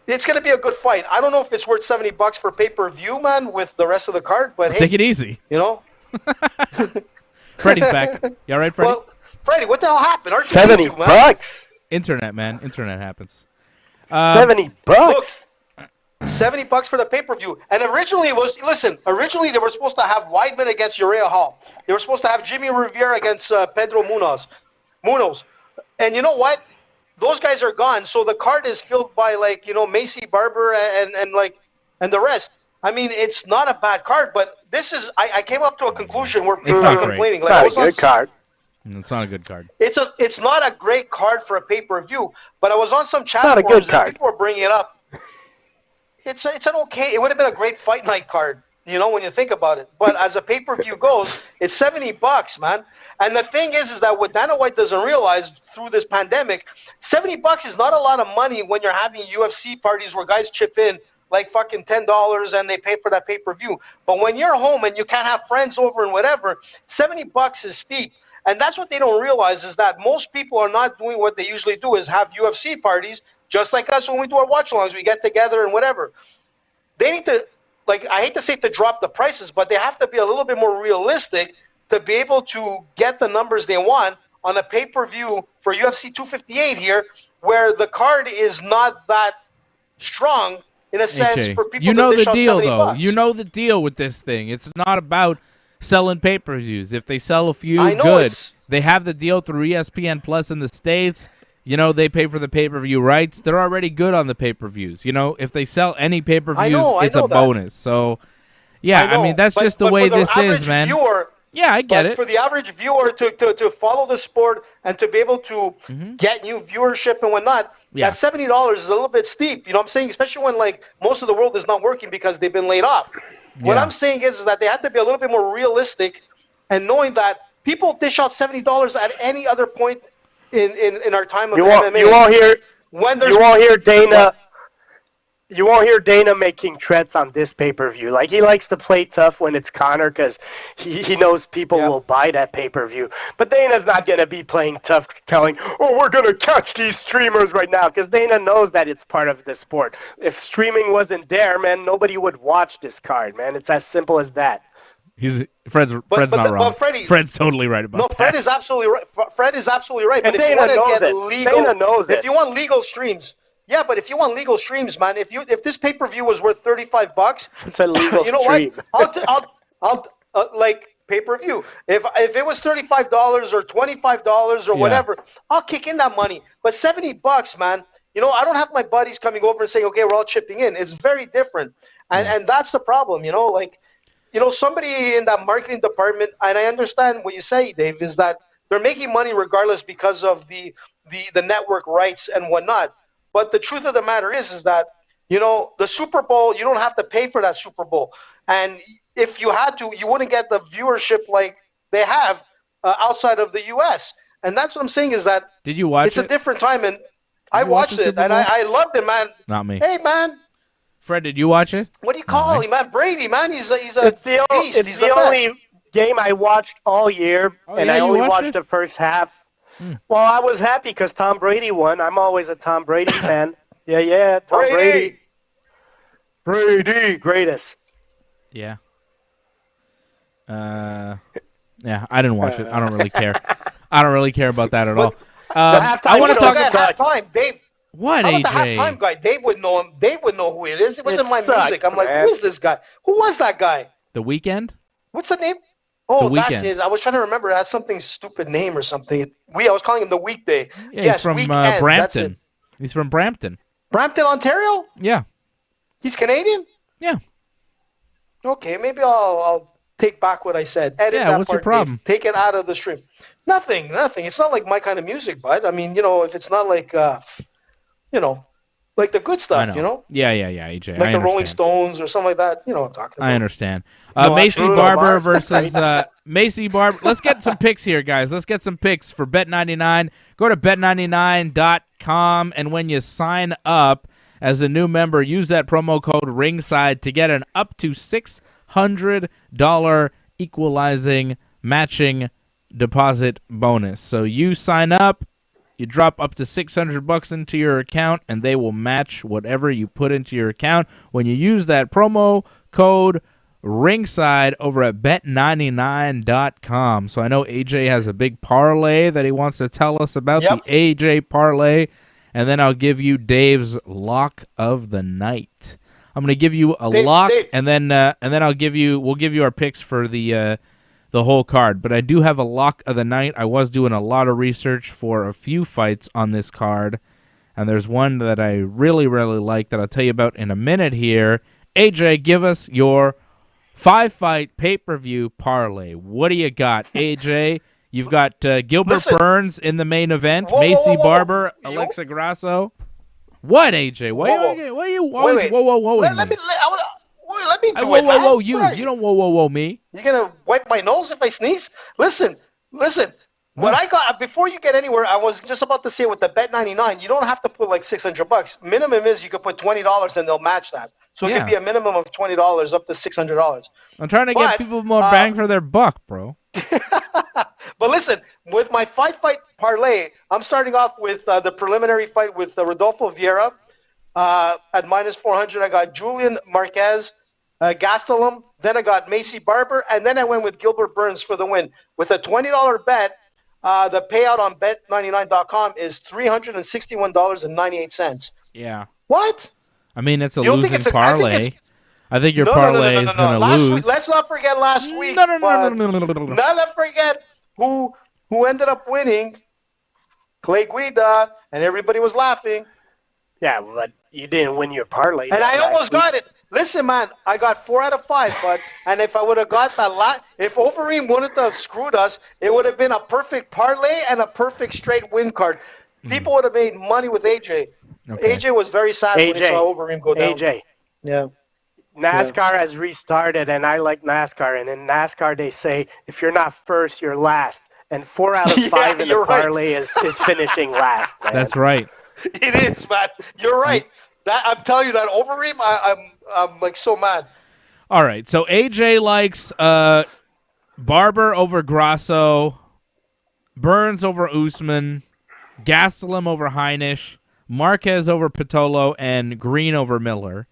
it's going to be a good fight. I don't know if it's worth $70 for pay-per-view, man, with the rest of the card, but hey, take it easy. You know, Freddie's back. You all right, Freddie? Well, Freddie, what the hell happened? $70. Internet, man. Internet happens. $70. Look, $70 for the pay-per-view. And originally originally they were supposed to have Weidman against Uriah Hall. They were supposed to have Jimmy Rivera against Pedro Munoz. And you know what? Those guys are gone. So the card is filled by Maycee Barber and the rest. I mean, it's not a bad card, but this is I came up to a conclusion where people are complaining. It's not a good card. It's not a good card. It's not a great card for a pay-per-view, but I was on some chat forums and people were bringing it up. It's an okay. It would have been a great fight night card, you know, when you think about it. But as a pay-per-view goes, it's $70, man. And the thing is that what Dana White doesn't realize through this pandemic, $70 is not a lot of money when you're having UFC parties where guys chip in like fucking $10 and they pay for that pay-per-view. But when you're home and you can't have friends over and whatever, $70 is steep. And that's what they don't realize is that most people are not doing what they usually do is have UFC parties, just like us when we do our watch-alongs. We get together and whatever. They need to, I hate to say to drop the prices, but they have to be a little bit more realistic to be able to get the numbers they want on a pay-per-view for UFC 258 here, where the card is not that strong in a sense for people to dish out $70. You know the deal, though. You know the deal with this thing. It's not about selling pay-per-views. If they sell a few, good. They have the deal through ESPN Plus in the States. You know, they pay for the pay-per-view rights. They're already good on the pay-per-views. You know, if they sell any pay-per-views, it's a bonus. So, yeah, I mean, that's just the way this is, man. Yeah, I get it. For the average viewer to follow the sport and to be able to get new viewership and whatnot, that $70 is a little bit steep. You know what I'm saying? Especially when, most of the world is not working because they've been laid off. What I'm saying is that they have to be a little bit more realistic and knowing that people dish out $70 at any other point in our time of MMA. You won't hear Dana making threats on this pay-per-view. He likes to play tough when it's Conor because he knows people will buy that pay-per-view. But Dana's not going to be playing tough, telling, we're going to catch these streamers right now, because Dana knows that it's part of the sport. If streaming wasn't there, man, nobody would watch this card, man. It's as simple as that. Fred's not wrong. Fred's totally right about that. Fred is absolutely right. Fred is absolutely right. And but Dana knows it. Dana knows it. If you want legal streams... Yeah, but if you want legal streams, man, if this pay-per-view was worth $35, it's a legal you know stream. What? I'll pay-per-view. If it was $35 or $25 or whatever, I'll kick in that money. But $70, man, you know, I don't have my buddies coming over and saying, okay, we're all chipping in. It's very different, and that's the problem, you know. Somebody in that marketing department, and I understand what you say, Dave, is that they're making money regardless because of the network rights and whatnot. But the truth of the matter is that, you know, the Super Bowl, you don't have to pay for that Super Bowl. And if you had to, you wouldn't get the viewership like they have outside of the U.S. And that's what I'm saying is that did you watch it's a different time. And I you watch watched the it, Super and Bowl? I loved it, man. Not me. Hey, man, Fred, did you watch it? what do you call him, man? Brady, man. He's a beast. It's He's the the only best. game I watched all year, and yeah, I you only watched watched it? the first half. Well, I was happy because Tom Brady won. I'm always a Tom Brady fan. Yeah, Tom Brady. Brady, greatest. Yeah. Yeah, I didn't watch it. I don't really care. I don't really care about that at all. I want to show talk At about halftime, Dave. what, How about the AJ? halftime guy? Dave would know him. Dave would know who it is. It wasn't my sucked, music. I'm like, man. who is this guy? Who was that guy? The Weeknd? What's the name? Oh, The that's Weeknd. it. I was trying to remember. It had something stupid name or something. I was calling him the Weekday. Yeah, yes, he's from Weekend. That's Brampton. it. He's from Brampton. Brampton, Ontario. Yeah. He's Canadian. Yeah. Okay, maybe I'll take back what I said. Edit Yeah, that what's your part, problem? Dave. Take it out of the stream. Nothing. It's not like my kind of music, bud. I mean, if it's not like, like the good I stuff, know. Yeah, AJ. like I the Rolling understand. Stones or something like that. You know what I'm talking about. I understand. No, Maycee Bruno Barber Mars. versus Maycee Barber. Let's get some picks here, guys. Let's get some picks for Bet99. Go to bet99.com, and when you sign up as a new member, use that promo code Ringside to get an up to $600 equalizing matching deposit bonus. So you sign up, you drop up to $600 into your account, and they will match whatever you put into your account when you use that promo code Ringside over at bet99.com. So I know AJ has a big parlay that he wants to tell us about, Yep. the AJ parlay, and then I'll give you Dave's lock of the night. I'm going to give you a lock, Dave. and then we'll give you our picks for the whole card. But I do have a lock of the night. I was doing a lot of research for a few fights on this card, and there's one that I really, really like that I'll tell you about in a minute here. AJ, give us your 5-fight pay-per-view parlay. What do you got, AJ? You've got Gilbert Listen. Burns in the main event, Whoa, whoa, Maycee whoa, whoa. Barber, You- Alexa Grasso. What, AJ? Why Whoa, are you whoa. always Wait. whoa Let me? me do Whoa, it, man. whoa, you. What are You don't whoa me. You gonna wipe my nose if I sneeze? Listen. What I got before you get anywhere, I was just about to say with the Bet99, you don't have to put like $600. Minimum is you could put $20 and they'll match that. So it Yeah. could be a minimum of $20 up to $600. I'm trying to get But, people more bang for their buck, bro. But listen, with my 5-fight parlay, I'm starting off with the preliminary fight with Rodolfo Vieira. At -400, I got Julian Marquez, Gastelum. Then I got Maycee Barber, and then I went with Gilbert Burns for the win. With a $20 bet, the payout on bet99.com is $361.98. Yeah. What? I mean, it's a You don't think losing it's a- I think parlay. it's- I think your No, parlay is going to Last lose. week, let's not forget last week. No. Not forget who ended up winning. Clay Guida, and everybody was laughing. Yeah, but you didn't win your parlay. And I last almost week. got it. Listen, man, I got 4 out of 5, bud. And if I would have got that if Overeem wouldn't have screwed us, it would have been a perfect parlay and a perfect straight win card. People would have made money with AJ. Okay. AJ was very sad when he saw Overeem go down. AJ, Yeah. NASCAR has restarted, and I like NASCAR. And in NASCAR, they say if you're not first, you're last. And 4 out of 5 in the you're right. parlay is finishing last. Man. That's right. It is, man. You're right. That I'm telling you that Overeem, I'm like so mad. All right. So AJ likes Barber over Grasso, Burns over Usman, Gastelum over Heinisch, Marquez over Pitolo, and Green over Miller.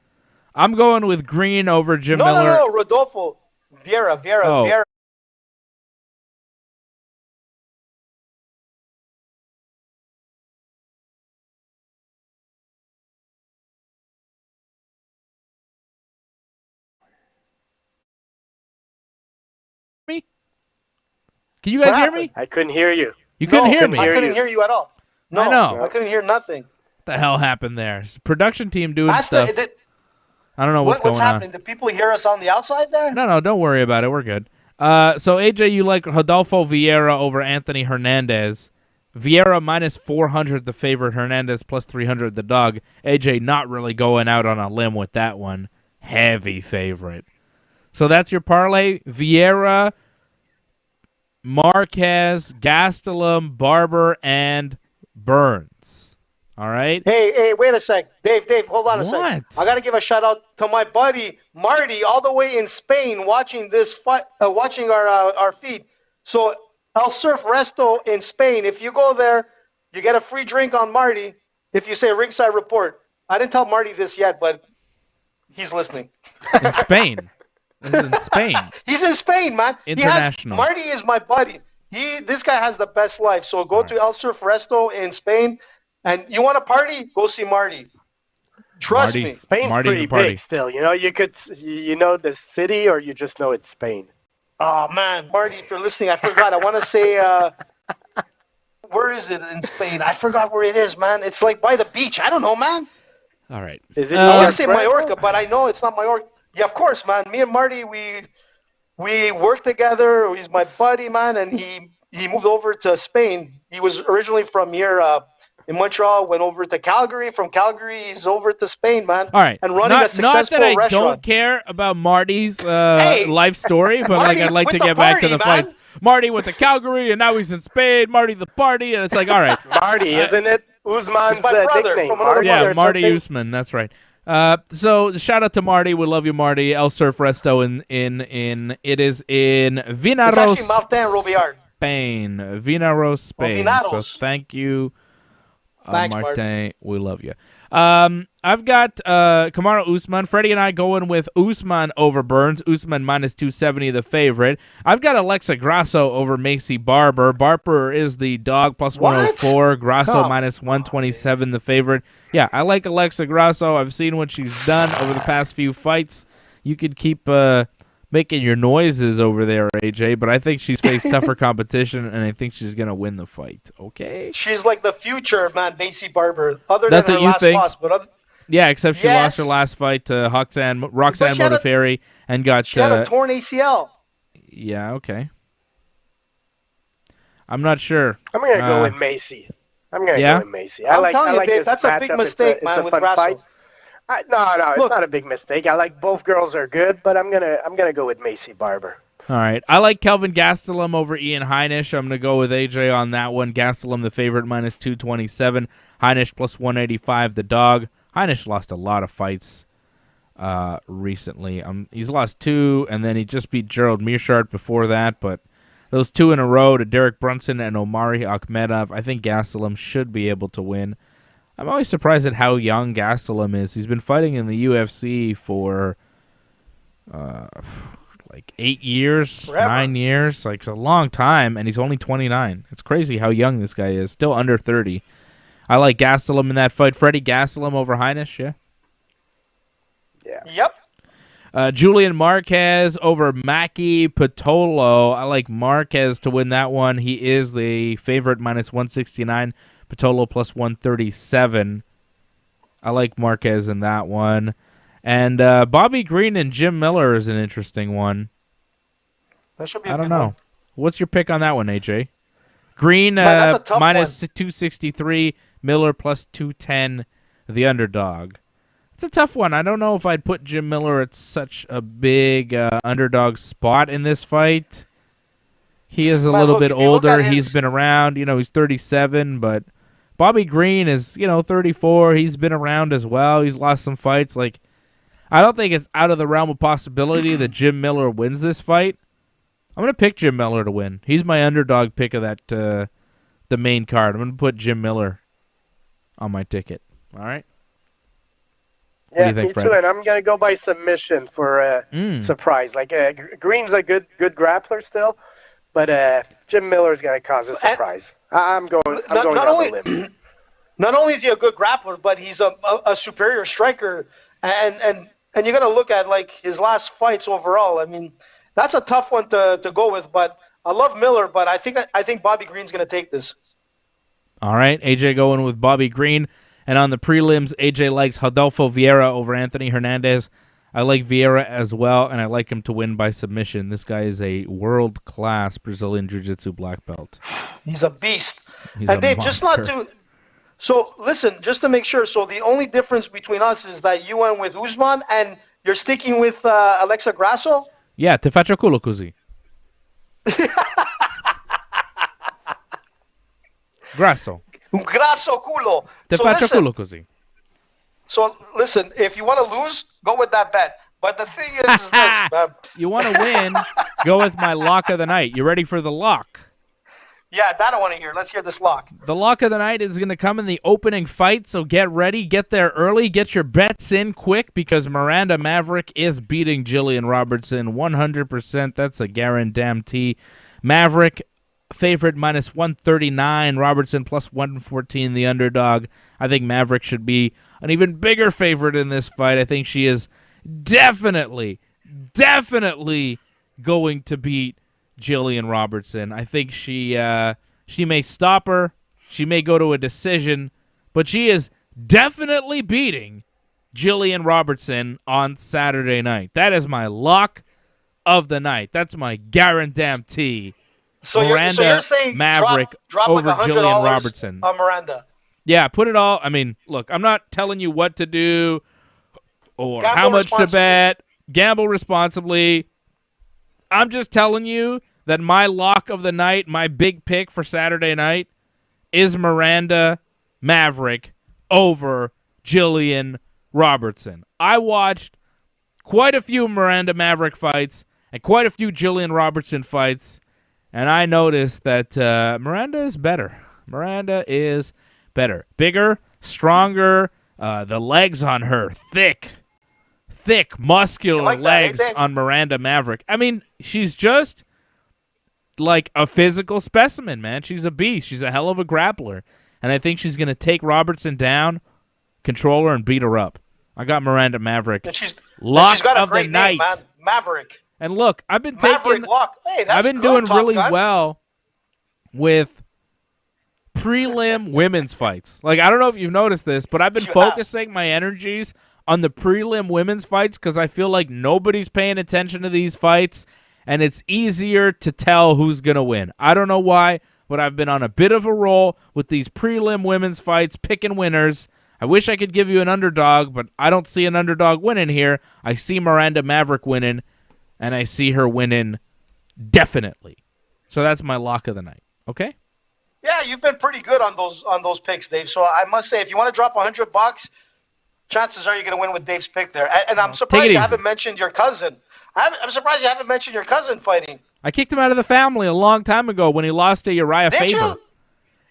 I'm going with Green over Jim Miller. No, Rodolfo Vieira. Oh. Vieira. Me? Can you guys What hear happened? me? I couldn't hear you. You couldn't hear couldn't me. I hear couldn't you. hear you at all. No, I know. I couldn't hear nothing. What the hell happened there? It's the production team doing Ask stuff. I don't know what's going happening? on. Do people hear us on the outside there? No, don't worry about it. We're good. So AJ, you like Rodolfo Vieira over Anthony Hernandez. Vieira -400, the favorite. Hernandez +300, the dog. AJ not really going out on a limb with that one. Heavy favorite. So that's your parlay. Vieira, Marquez, Gastelum, Barber, and Burns. All right. Hey, wait a sec. Dave, hold on a sec. What? I got to give a shout out to my buddy Marty, all the way in Spain, watching this fight, watching our feed. So El Surf Resto in Spain. If you go there, you get a free drink on Marty if you say Ringside Report. I didn't tell Marty this yet, but he's listening. In Spain. This is in Spain. He's in Spain, man. International. Marty is my buddy. This guy has the best life. So go to El Surf Resto in Spain. And you want to party? Go see Marty. Trust me. Spain's pretty big still. You know, you know the city, or you just know it's Spain. Oh, man. Marty, if you're listening, I forgot. I want to say, where is it in Spain? I forgot where it is, man. It's like by the beach. I don't know, man. All right. Is it I want to say Mallorca, but I know it's not Mallorca. Yeah, of course, man. Me and Marty, we work together. He's my buddy, man, and he moved over to Spain. He was originally from here, in Montreal, went over to Calgary. From Calgary, he's over to Spain, man. All right. And running a successful not that I restaurant. don't care about Marty's life story, but Marty I'd like to with the get back to party, the man. fights. Marty went to Calgary, and now he's in Spain. Marty the party, and it's like, all right. Marty, isn't it? Usman's my brother nickname. from another Marty Yeah, or Marty something? Usman. That's right. So shout out to Marty. We love you, Marty. El Surf Resto in it is in Vinaros, It's actually Martin Robillard. Spain. Vinaros, Spain. So Vinaros. thank you. Thanks, Martin, we love you. I've got Kamaru Usman. Freddie and I going with Usman over Burns. Usman minus 270, the favorite. I've got Alexa Grasso over Maycee Barber. Barber is the dog plus What? 104. Grasso Come minus 127, the favorite. Yeah, I like Alexa Grasso. I've seen what she's done over the past few fights. You could keep making your noises over there, AJ, but I think she's faced tougher competition, and I think she's going to win the fight. Okay? She's like the future, man, Maycee Barber. Other That's than what her you last think? loss, but Yeah, except she Yes. lost her last fight to Roxanne she had a- Modafferi and got... she had a torn ACL. yeah, okay. I'm not sure. I'm gonna go with Maycee. I'm gonna Yeah? go with Maycee. I'm I telling you, like Dave, this that's a matchup. big mistake, it's man, a with fun Grasso. fight. No, it's Look. not a big mistake. I like both girls are good, but I'm gonna go with Maycee Barber. All right. I like Kelvin Gastelum over Ian Heinisch. I'm going to go with AJ on that one. Gastelum, the favorite, minus 227. Heinisch plus 185, the dog. Heinisch lost a lot of fights recently. He's lost 2, and then he just beat Gerald Meerschaert before that, but those 2 in a row to Derek Brunson and Omari Akhmedov, I think Gastelum should be able to win. I'm always surprised at how young Gastelum is. He's been fighting in the UFC for like 8 years, Forever. 9 years. Like, it's a long time, and he's only 29. It's crazy how young this guy is. Still under 30. I like Gastelum in that fight. Freddie Gastelum over Heinisch, yeah? Yep. Julian Marquez over Maki Pitolo. I like Marquez to win that one. He is the favorite, minus 169. Pitolo plus 137. I like Marquez in that one. And Bobby Green and Jim Miller is an interesting one. That should be a I don't good know. one. What's your pick on that one, AJ? Green that's a tough minus 263. Miller plus 210, the underdog. It's a tough one. I don't know if I'd put Jim Miller at such a big underdog spot in this fight. He is a Man, little look, bit if you look older. at He's his- been around. He's 37, but Bobby Green is, 34. He's been around as well. He's lost some fights. Like, I don't think it's out of the realm of possibility that Jim Miller wins this fight. I'm going to pick Jim Miller to win. He's my underdog pick of that the main card. I'm going to put Jim Miller on my ticket. All right? What do Yeah, you think, me Fred? too. And I'm gonna go by submission for surprise. Like Green's a good grappler still, but Jim Miller's gonna cause a surprise. I'm going Not on only- the limb. Not only is he a good grappler, but he's a superior striker, and you got to look at like his last fights overall. I mean, that's a tough one to go with. But I love Miller, but I think Bobby Green's going to take this. All right, AJ going with Bobby Green. And on the prelims, AJ likes Rodolfo Vieira over Anthony Hernandez. I like Vieira as well, and I like him to win by submission. This guy is a world-class Brazilian Jiu-Jitsu black belt. He's a beast. He's And a Dave, just not monster. to. So listen, just to make sure. So the only difference between us is that you went with Usman, and you're sticking with Alexa Grasso. Yeah, te faccio culo così. Grasso. Grasso culo. Te faccio culo così. So listen, if you want to lose, go with that bet. But the thing is this, man. You want to win, go with my lock of the night. You ready for the lock? Yeah, that I want to hear. Let's hear this lock. The lock of the night is going to come in the opening fight, so get ready. Get there early. Get your bets in quick because Miranda Maverick is beating Jillian Robertson 100%. That's a guarantee. Maverick favorite minus 139. Robertson plus 114, the underdog. I think Maverick should be an even bigger favorite in this fight. I think she is definitely going to beat Jillian Robertson. I think she may stop her. She may go to a decision, but she is definitely beating Jillian Robertson on Saturday night. That is my lock of the night. That's my guarantee. So you're saying Maverick drop over like Jillian Robertson. On Miranda. Yeah, put it all. I mean, look, I'm not telling you what to do or how much to bet. Gamble responsibly. I'm just telling you that my lock of the night, my big pick for Saturday night, is Miranda Maverick over Jillian Robertson. I watched quite a few Miranda Maverick fights and quite a few Jillian Robertson fights, and I noticed that Miranda is better. Miranda is better. Bigger, stronger, the legs on her, thick, muscular legs on Miranda Maverick. I mean, she's just like a physical specimen, man. She's a beast. She's a hell of a grappler. And I think she's going to take Robertson down, control her, and beat her up. I got Miranda Maverick. Lock of the night. Man. Maverick. And look, I've been doing really well with prelim women's fights. Like, I don't know if you've noticed this, but I've been focusing my energies on the prelim women's fights because I feel like nobody's paying attention to these fights, and it's easier to tell who's going to win. I don't know why, but I've been on a bit of a roll with these prelim women's fights, picking winners. I wish I could give you an underdog, but I don't see an underdog winning here. I see Miranda Maverick winning, and I see her winning definitely. So that's my lock of the night. Okay? Yeah, you've been pretty good on those picks, Dave. So I must say, if you want to drop $100, chances are you're going to win with Dave's pick there. And I'm surprised you haven't mentioned your cousin. I'm surprised you haven't mentioned your cousin fighting. I kicked him out of the family a long time ago when he lost to Uriah Faber. You?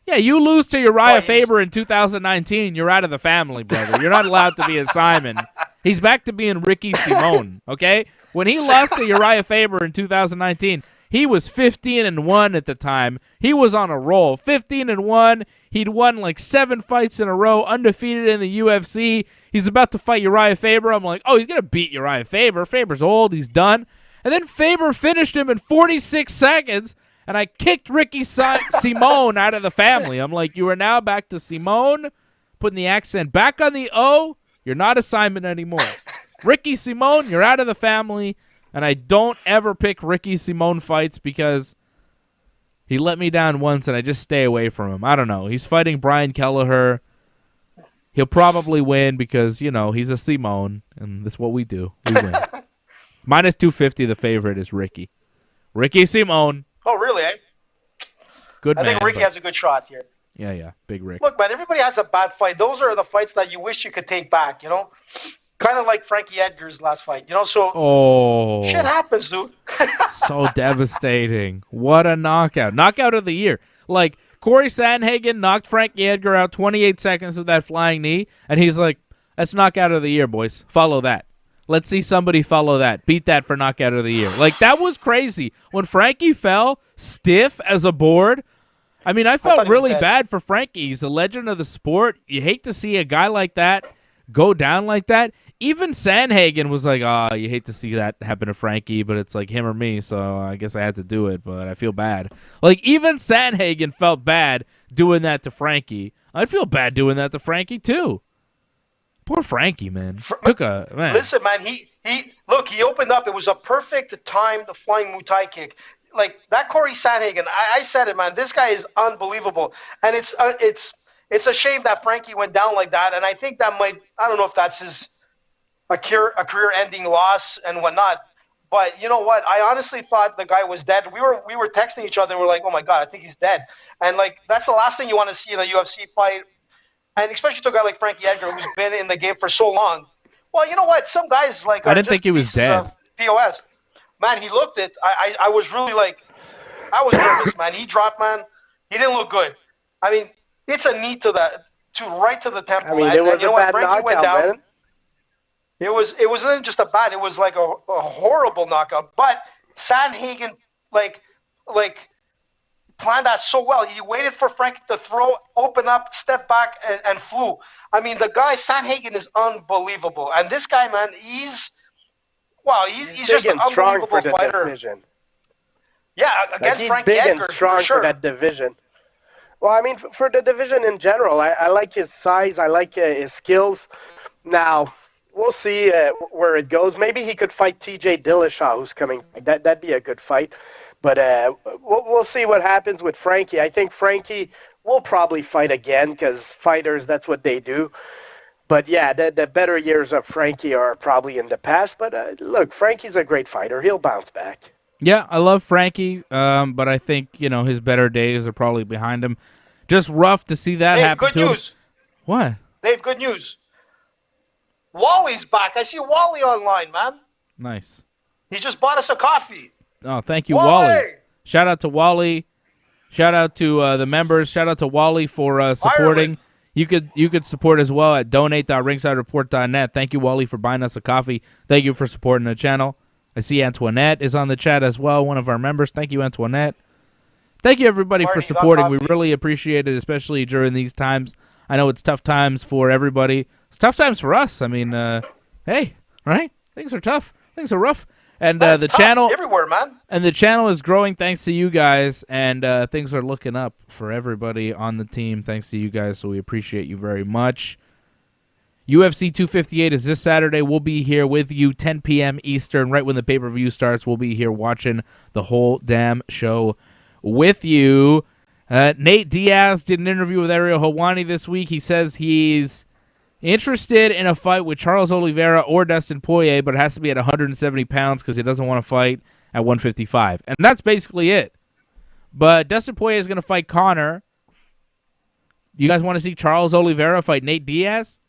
Yeah, you lose to Uriah Faber in 2019, you're out of the family, brother. You're not allowed to be a Simon. He's back to being Ricky Simone, okay? When he lost to Uriah Faber in 2019, he was 15-1 at the time. He was on a roll. 15-1. He'd won like 7 fights in a row, undefeated in the UFC. He's about to fight Uriah Faber. I'm like, oh, he's going to beat Uriah Faber. Faber's old. He's done. And then Faber finished him in 46 seconds, and I kicked Ricky Simone out of the family. I'm like, you are now back to Simone, putting the accent back on the O. You're not a Simon anymore. Ricky Simone, you're out of the family. And I don't ever pick Ricky Simone fights because he let me down once and I just stay away from him. I don't know. He's fighting Brian Kelleher. He'll probably win because, you know, he's a Simone, and that's what we do. We win. Minus 250, the favorite is Ricky. Ricky Simone. Oh, really, eh? Good man. I think Ricky has a good shot here. Yeah, big Rick. Look, man, everybody has a bad fight. Those are the fights that you wish you could take back, you know? Kind of like Frankie Edgar's last fight, you know? So shit happens, dude. So devastating. What a knockout. Knockout of the year. Like, Cory Sandhagen knocked Frankie Edgar out 28 seconds with that flying knee, and he's like, that's knockout of the year, boys. Follow that. Let's see somebody follow that. Beat that for knockout of the year. Like, that was crazy. When Frankie fell stiff as a board, I mean, I felt really bad for Frankie. He's a legend of the sport. You hate to see a guy like that go down like that. Even Sandhagen was like, oh, you hate to see that happen to Frankie, but it's like him or me, so I guess I had to do it, but I feel bad. Like, even Sandhagen felt bad doing that to Frankie. I'd feel bad doing that to Frankie, too. Poor Frankie, man. Man. Listen, man, he opened up. It was a perfect time, the flying Muay Thai kick. Like, that Cory Sandhagen, I said it, man, this guy is unbelievable. And it's a shame that Frankie went down like that, and I think that might, I don't know if that's a career-ending loss and whatnot, But you know what? I honestly thought the guy was dead. We were texting each other. We're like, oh my god, I think he's dead. And like that's the last thing you want to see in a UFC fight, and especially to a guy like Frankie Edgar who's been in the game for so long. Well, you know what? Some guys like I didn't think he was dead. POS. Man, he looked it. I was really like, I was nervous, man. He dropped, man. He didn't look good. I mean, it's a knee right to the temple. I mean, it was a bad knockout, man. It wasn't just a bad. It was like a horrible knockout. But Sandhagen like planned that so well. He waited for Frankie to throw, open up, step back, and flew. I mean, the guy Sandhagen is unbelievable. And this guy, man, he's just an unbelievable for the fighter. Division. Yeah, against he's Frankie big Edgar, and strong for sure. for that division. Well, I mean, for the division in general, I like his size. I like his skills. Now, we'll see where it goes. Maybe he could fight T.J. Dillashaw, who's coming. That'd be a good fight. But we'll see what happens with Frankie. I think Frankie will probably fight again because fighters, that's what they do. But, yeah, the better years of Frankie are probably in the past. But, look, Frankie's a great fighter. He'll bounce back. Yeah, I love Frankie, but I think, his better days are probably behind him. Just rough to see that happen to him. Good news. What? Dave, good news. Wally's back. I see Wally online, man. Nice. He just bought us a coffee. Oh, thank you, Wally. Shout out to Wally. Shout out to the members. Shout out to Wally for supporting. Ireland. You could support as well at donate.ringsidereport.net. Thank you, Wally, for buying us a coffee. Thank you for supporting the channel. I see Antoinette is on the chat as well, one of our members. Thank you, Antoinette. Thank you, everybody, for supporting. We really appreciate it, especially during these times. I know it's tough times for everybody. It's tough times for us. I mean, hey, right? Things are tough. Things are rough. And the channel everywhere, man. And the channel is growing thanks to you guys, and things are looking up for everybody on the team thanks to you guys, so we appreciate you very much. UFC 258 is this Saturday. We'll be here with you 10 p.m. Eastern, right when the pay-per-view starts. We'll be here watching the whole damn show with you. Nate Diaz did an interview with Ariel Helwani this week. He says he's interested in a fight with Charles Oliveira or Dustin Poirier, but it has to be at 170 pounds because he doesn't want to fight at 155. And that's basically it. But Dustin Poirier is going to fight Conor. You guys want to see Charles Oliveira fight Nate Diaz?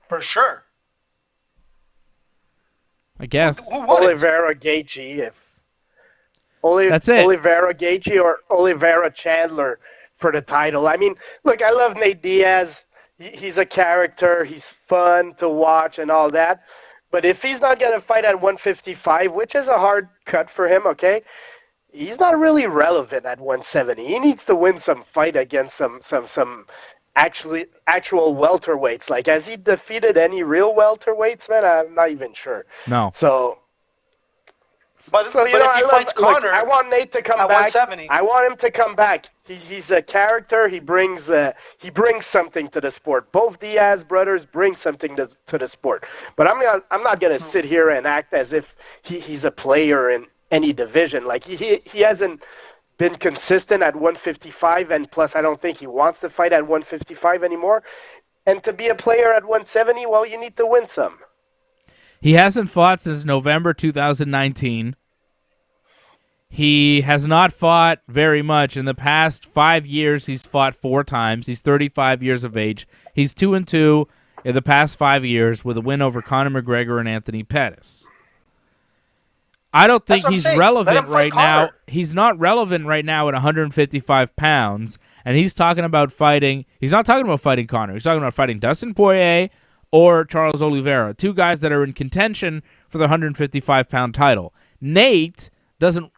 For sure. I guess. Oliveira Gaethje, that's it. Oliveira Gaethje or Oliveira Chandler for the title. I mean, look, I love Nate Diaz. He's a character. He's fun to watch and all that. But if he's not going to fight at 155, which is a hard cut for him, okay, he's not really relevant at 170. He needs to win some fight against some actual welterweights. Like, has he defeated any real welterweights, man? I'm not even sure. No. But I want Nate to come back. 170. I want him to come back. He's a character. He brings something to the sport. Both Diaz brothers bring something to the sport. But I'm not gonna sit here and act as if he's a player in any division. Like he hasn't been consistent at 155, and plus I don't think he wants to fight at 155 anymore. And to be a player at 170, well, you need to win some. He hasn't fought since November 2019. He has not fought very much. In the past 5 years, he's fought 4 times. He's 35 years of age. He's 2-2 in the past 5 years with a win over Conor McGregor and Anthony Pettis. I don't think he's relevant right now. He's not relevant right now at 155 pounds, and he's talking about fighting. He's not talking about fighting Conor. He's talking about fighting Dustin Poirier or Charles Oliveira, 2 guys that are in contention for the 155-pound title. Nate doesn't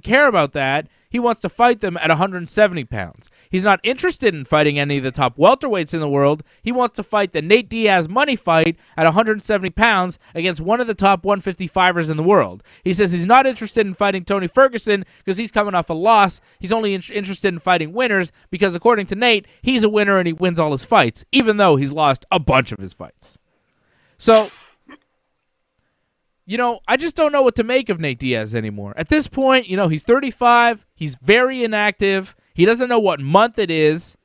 care about that. He wants to fight them at 170 pounds. He's not interested in fighting any of the top welterweights in the world. He wants to fight the Nate Diaz money fight at 170 pounds against one of the top 155ers in the world. He says he's not interested in fighting Tony Ferguson because he's coming off a loss. He's only interested in fighting winners because, according to Nate, he's a winner and he wins all his fights, even though he's lost a bunch of his fights. So, I just don't know what to make of Nate Diaz anymore. At this point, he's 35. He's very inactive. He doesn't know what month it is.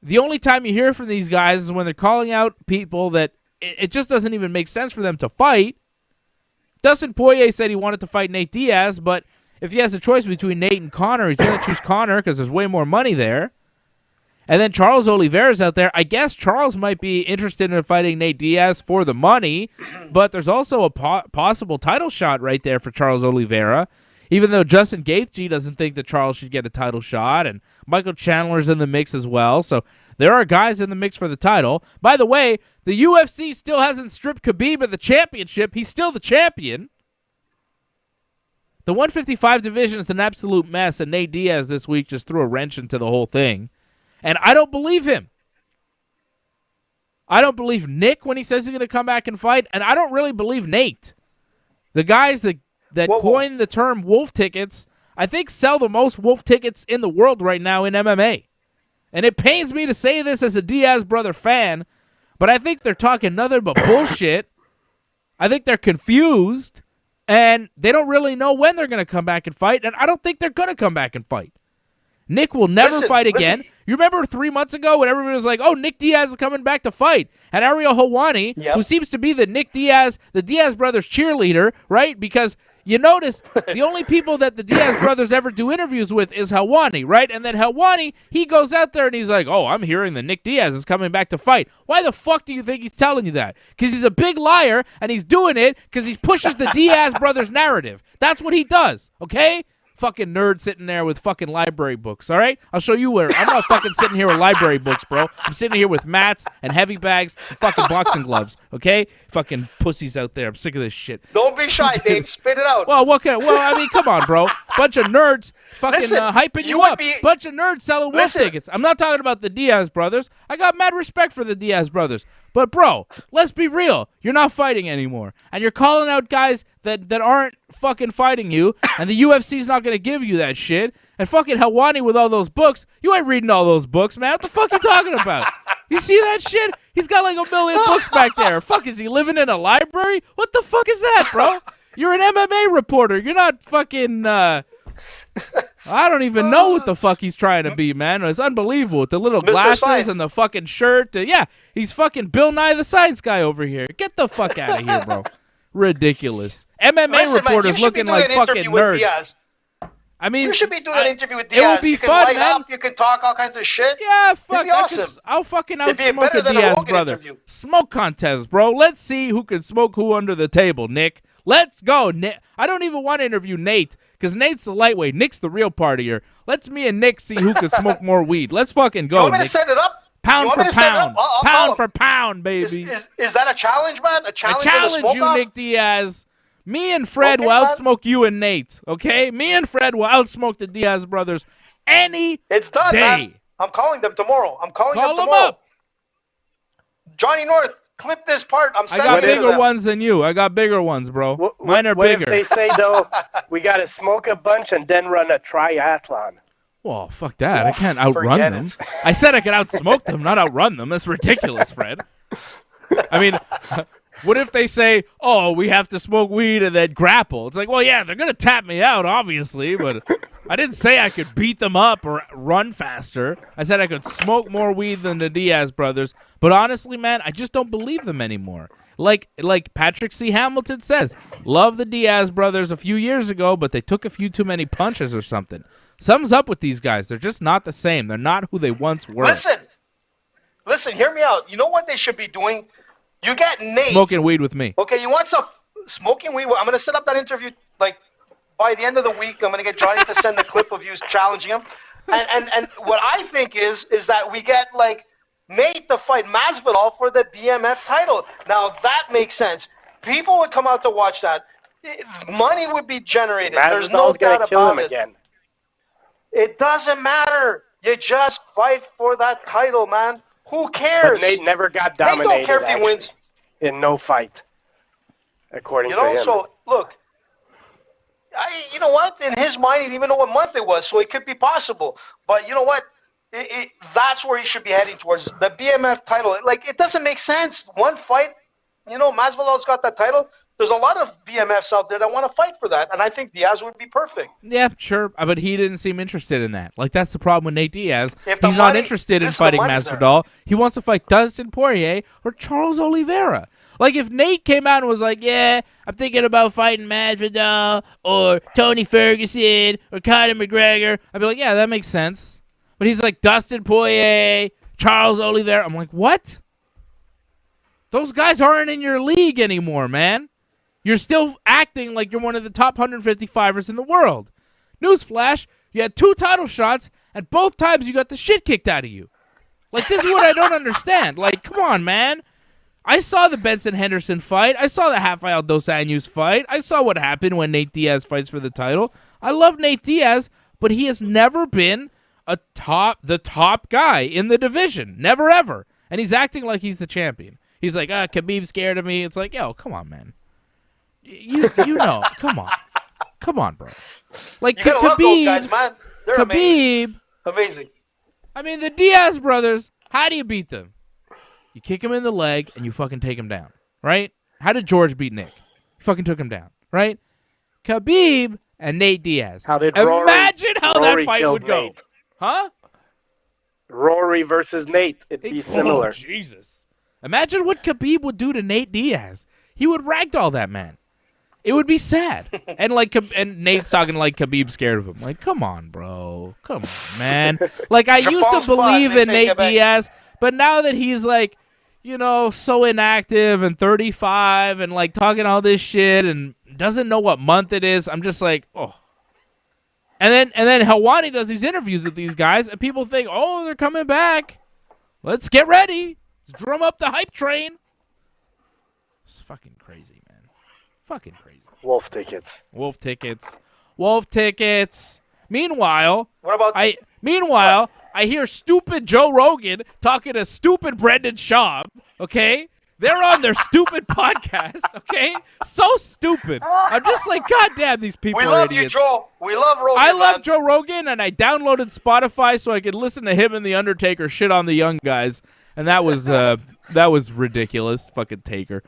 The only time you hear from these guys is when they're calling out people that it just doesn't even make sense for them to fight. Dustin Poirier said he wanted to fight Nate Diaz, but if he has a choice between Nate and Conor, he's going to choose Conor because there's way more money there. And then Charles Oliveira's out there. I guess Charles might be interested in fighting Nate Diaz for the money, but there's also a possible title shot right there for Charles Oliveira, even though Justin Gaethje doesn't think that Charles should get a title shot, and Michael Chandler's in the mix as well. So there are guys in the mix for the title. By the way, the UFC still hasn't stripped Khabib of the championship. He's still the champion. The 155 division is an absolute mess, and Nate Diaz this week just threw a wrench into the whole thing. And I don't believe him. I don't believe Nick when he says he's going to come back and fight, and I don't really believe Nate. The guys that coined the term wolf tickets, I think sell the most wolf tickets in the world right now in MMA. And it pains me to say this as a Diaz brother fan, but I think they're talking nothing but bullshit. I think they're confused, and they don't really know when they're going to come back and fight, and I don't think they're going to come back and fight. Nick will never fight again. You remember 3 months ago when everybody was like, oh, Nick Diaz is coming back to fight. And Ariel Helwani, who seems to be the Diaz brothers cheerleader, right? Because you notice the only people that the Diaz brothers ever do interviews with is Helwani, right? And then Helwani, he goes out there and he's like, oh, I'm hearing that Nick Diaz is coming back to fight. Why the fuck do you think he's telling you that? Because he's a big liar, and he's doing it because he pushes the Diaz brothers narrative. That's what he does, okay? Fucking nerd sitting there with fucking library books, all right? I'll show you where. I'm not fucking sitting here with library books, bro. I'm sitting here with mats and heavy bags and fucking boxing gloves, okay? Fucking pussies out there. I'm sick of this shit. Don't be shy, Dave. Spit it out. Well, I mean, come on, bro. Bunch of nerds fucking hyping you up. Bunch of nerds selling wolf tickets. I'm not talking about the Diaz brothers. I got mad respect for the Diaz brothers. But, bro, let's be real. You're not fighting anymore. And you're calling out guys that aren't fucking fighting you, and the UFC's not going to give you that shit. And fucking Helwani with all those books, you ain't reading all those books, man. What the fuck are you talking about? You see that shit? He's got like 1 million books back there. Fuck, is he living in a library? What the fuck is that, bro? You're an MMA reporter. You're not fucking... I don't even know what the fuck he's trying to be, man. It's unbelievable with the little glasses and the fucking shirt. Yeah, he's fucking Bill Nye the Science Guy over here. Get the fuck out of here, bro. Ridiculous. MMA reporters looking like fucking nerds. I mean, you should be doing an interview with Diaz. It will be fun, man. You can talk all kinds of shit. Yeah, fuck. It'd be awesome. I'll fucking outsmoke a Diaz brother. Smoke contest, bro. Let's see who can smoke who under the table, Nick. Let's go, Nick. I don't even want to interview Nate because Nate's the lightweight. Nick's the real partier. Let's me and Nick see who can smoke more weed. Let's fucking go, You want me Nick. to set it up? Pound for pound. Pound for pound, baby. Is that a challenge, man? A challenge? I challenge you, Nick Diaz. Me and Fred will outsmoke you and Nate, okay? Me and Fred will outsmoke the Diaz brothers any It's done, day. Man. I'm calling them tomorrow. Call them up. Johnny North, clip this part. I got bigger ones than you. I got bigger ones, bro. Mine are bigger. What if they say, though, we got to smoke a bunch and then run a triathlon? Well, fuck that. I can't outrun them. I said I could outsmoke them, not outrun them. That's ridiculous, Fred. I mean, what if they say, oh, we have to smoke weed and then grapple? It's like, well, yeah, they're going to tap me out, obviously, but I didn't say I could beat them up or run faster. I said I could smoke more weed than the Diaz brothers. But honestly, man, I just don't believe them anymore. Like Patrick C. Hamilton says, love the Diaz brothers a few years ago, but they took a few too many punches or something. Something's up with these guys. They're just not the same. They're not who they once were. Listen, hear me out. You know what they should be doing? You get Nate. Smoking weed with me. Okay, you want some smoking weed? I'm going to set up that interview, like, by the end of the week. I'm going to get Johnny to send a clip of you challenging him. And what I think is that we get, like, Nate to fight Masvidal for the BMF title. Now, that makes sense. People would come out to watch that. Money would be generated. There's no doubt about it. Again. It doesn't matter. You just fight for that title, man. Who cares? But Nate never got dominated. Nate don't care if he wins. In no fight, according to him. So, look, you know what? In his mind, he didn't even know what month it was, so it could be possible. But you know what? That's where he should be heading towards, the BMF title. Like, it doesn't make sense. One fight, Masvidal's got that title. There's a lot of BMFs out there that want to fight for that, and I think Diaz would be perfect. Yeah, sure, but he didn't seem interested in that. Like, that's the problem with Nate Diaz. Not interested in fighting Masvidal. He wants to fight Dustin Poirier or Charles Oliveira. Like, if Nate came out and was like, yeah, I'm thinking about fighting Masvidal or Tony Ferguson or Conor McGregor, I'd be like, yeah, that makes sense. But he's like, Dustin Poirier, Charles Oliveira. I'm like, what? Those guys aren't in your league anymore, man. You're still acting like you're one of the top 155ers in the world. Newsflash, you had 2 title shots, and both times you got the shit kicked out of you. Like, this is what I don't understand. Like, come on, man. I saw the Benson Henderson fight. I saw the Rafael Dos Anjos fight. I saw what happened when Nate Diaz fights for the title. I love Nate Diaz, but he has never been the top guy in the division. Never, ever. And he's acting like he's the champion. He's like, Khabib's scared of me. It's like, yo, come on, man. You know, come on, bro. Like, you gotta love those guys, man. They're Khabib, amazing. I mean, the Diaz brothers. How do you beat them? You kick him in the leg and you fucking take him down, right? How did George beat Nick? He fucking took him down, right? Khabib and Nate Diaz. How did Imagine how Rory that fight would go, Nate. huh? Rory versus Nate. It'd be similar. Oh, Jesus! Imagine what Khabib would do to Nate Diaz. He would ragdoll that man. It would be sad. And Nate's talking like Khabib's scared of him. Like, come on, bro. Come on, man. Like, I used to believe in Nate Diaz, but now that he's like, you know, so inactive and 35 and like talking all this shit and doesn't know what month it is, I'm just like, oh. And then Helwani does these interviews with these guys, and people think, oh, they're coming back. Let's get ready. Let's drum up the hype train. It's fucking crazy, man. Fucking crazy. Wolf tickets. Meanwhile, what about I hear stupid Joe Rogan talking to stupid Brendan Schaub, okay? They're on their stupid podcast, okay? So stupid. I'm just like, goddamn, these people are idiots. We love you, Joe. We love Rogan. I love Joe Rogan, and I downloaded Spotify so I could listen to him and The Undertaker shit on the young guys, and that was ridiculous. Fucking Taker.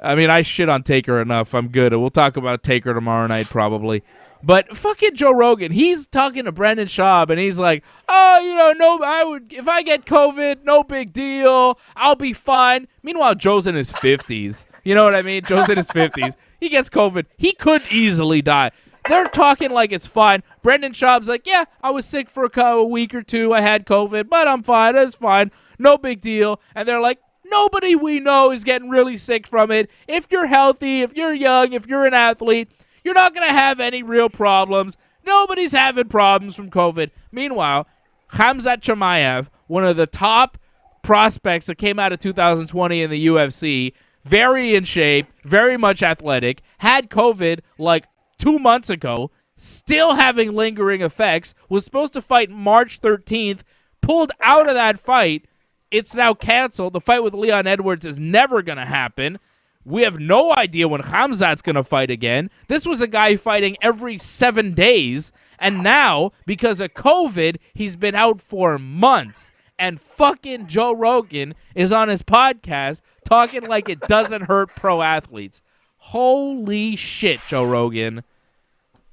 I mean, I shit on Taker enough. I'm good. We'll talk about Taker tomorrow night probably. But fucking Joe Rogan, he's talking to Brendan Schaub, and he's like, oh, you know, if I get COVID, no big deal. I'll be fine. Meanwhile, Joe's in his 50s. You know what I mean? Joe's in his 50s. He gets COVID. He could easily die. They're talking like it's fine. Brendan Schaub's like, yeah, I was sick for a week or two. I had COVID, but I'm fine. It's fine. No big deal. And they're like, nobody we know is getting really sick from it. If you're healthy, if you're young, if you're an athlete, you're not going to have any real problems. Nobody's having problems from COVID. Meanwhile, Hamza Chamayev, one of the top prospects that came out of 2020 in the UFC, very in shape, very much athletic, had COVID like 2 months ago, still having lingering effects, was supposed to fight March 13th, pulled out of that fight. It's now canceled. The fight with Leon Edwards is never going to happen. We have no idea when Khamzat's going to fight again. This was a guy fighting every 7 days, and now, because of COVID, he's been out for months. And fucking Joe Rogan is on his podcast talking like it doesn't hurt pro athletes. Holy shit, Joe Rogan.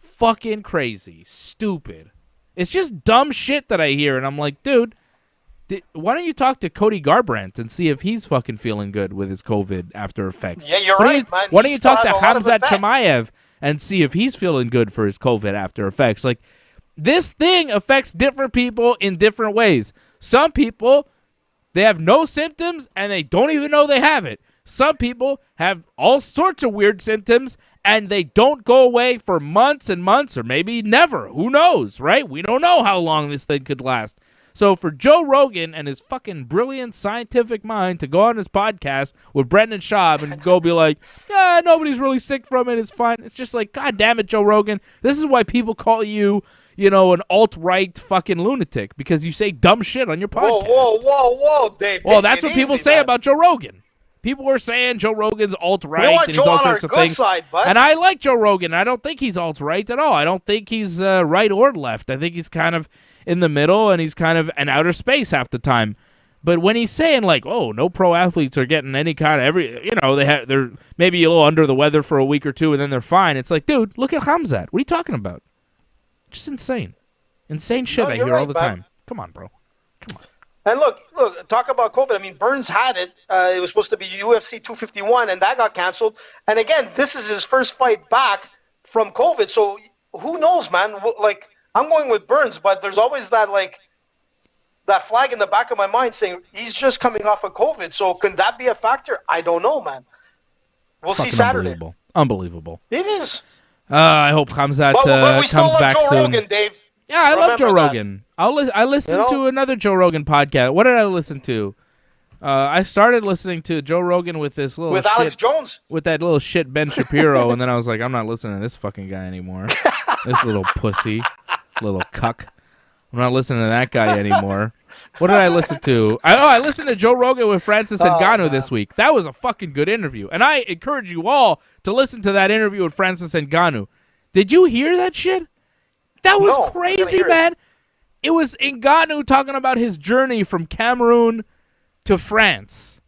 Fucking crazy. Stupid. It's just dumb shit that I hear, and I'm like, dude, why don't you talk to Cody Garbrandt and see if he's fucking feeling good with his COVID after effects? Yeah, you're right, man. Why don't you talk to Hamza Chamayev and see if he's feeling good for his COVID after effects? Like, this thing affects different people in different ways. Some people, they have no symptoms and they don't even know they have it. Some people have all sorts of weird symptoms and they don't go away for months and months or maybe never. Who knows, right? We don't know how long this thing could last. So for Joe Rogan and his fucking brilliant scientific mind to go on his podcast with Brendan Schaub and go be like, yeah, nobody's really sick from it, it's fine. It's just like, God damn it, Joe Rogan. This is why people call you, you know, an alt-right fucking lunatic, because you say dumb shit on your podcast. Whoa, Dave. Well, that's what people say about Joe Rogan. People were saying Joe Rogan's alt-right and he's all sorts of things. And I like Joe Rogan. I don't think he's alt-right at all. I don't think he's right or left. I think he's kind of in the middle and he's kind of in outer space half the time. But when he's saying like, oh, no pro athletes are getting any kind of they're maybe a little under the weather for a week or two and then they're fine. It's like, dude, look at Khamzat. What are you talking about? Just insane. Insane shit I hear all the time. Come on, bro. Come on. And look, talk about COVID. I mean, Burns had it. It was supposed to be UFC 251, and that got canceled. And again, this is his first fight back from COVID. So who knows, man? Like, I'm going with Burns, but there's always that flag in the back of my mind saying he's just coming off of COVID. So can that be a factor? I don't know, man. We'll see Saturday. Unbelievable. It is. I hope Hamza comes back Joe soon. Rogan, Dave. Yeah, I love Joe Remember that. Rogan. I listened to another Joe Rogan podcast. What did I listen to? I started listening to Joe Rogan with this little With shit, Alex Jones. with that little shit Ben Shapiro, and then I was like, I'm not listening to this fucking guy anymore. This little pussy, little cuck. I'm not listening to that guy anymore. What did I listen to? I listened to Joe Rogan with Francis Ngannou this week. That was a fucking good interview, and I encourage you all to listen to that interview with Francis Ngannou. Did you hear that shit? That was crazy, man. It was Ngannou talking about his journey from Cameroon to France.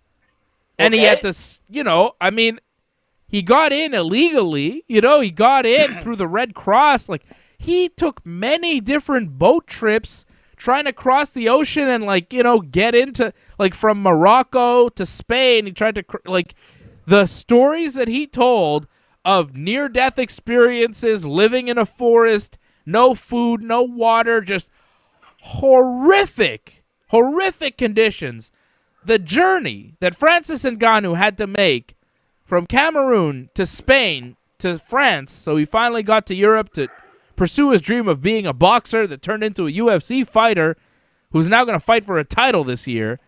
And he had to, I mean, he got in illegally. He got in through the Red Cross. Like, he took many different boat trips trying to cross the ocean and, get into, from Morocco to Spain. He tried to, the stories that he told of near-death experiences, living in a forest, no food, no water, just horrific conditions. The journey that Francis Ngannou had to make from Cameroon to Spain to France, so he finally got to Europe to pursue his dream of being a boxer that turned into a UFC fighter who's now going to fight for a title this year.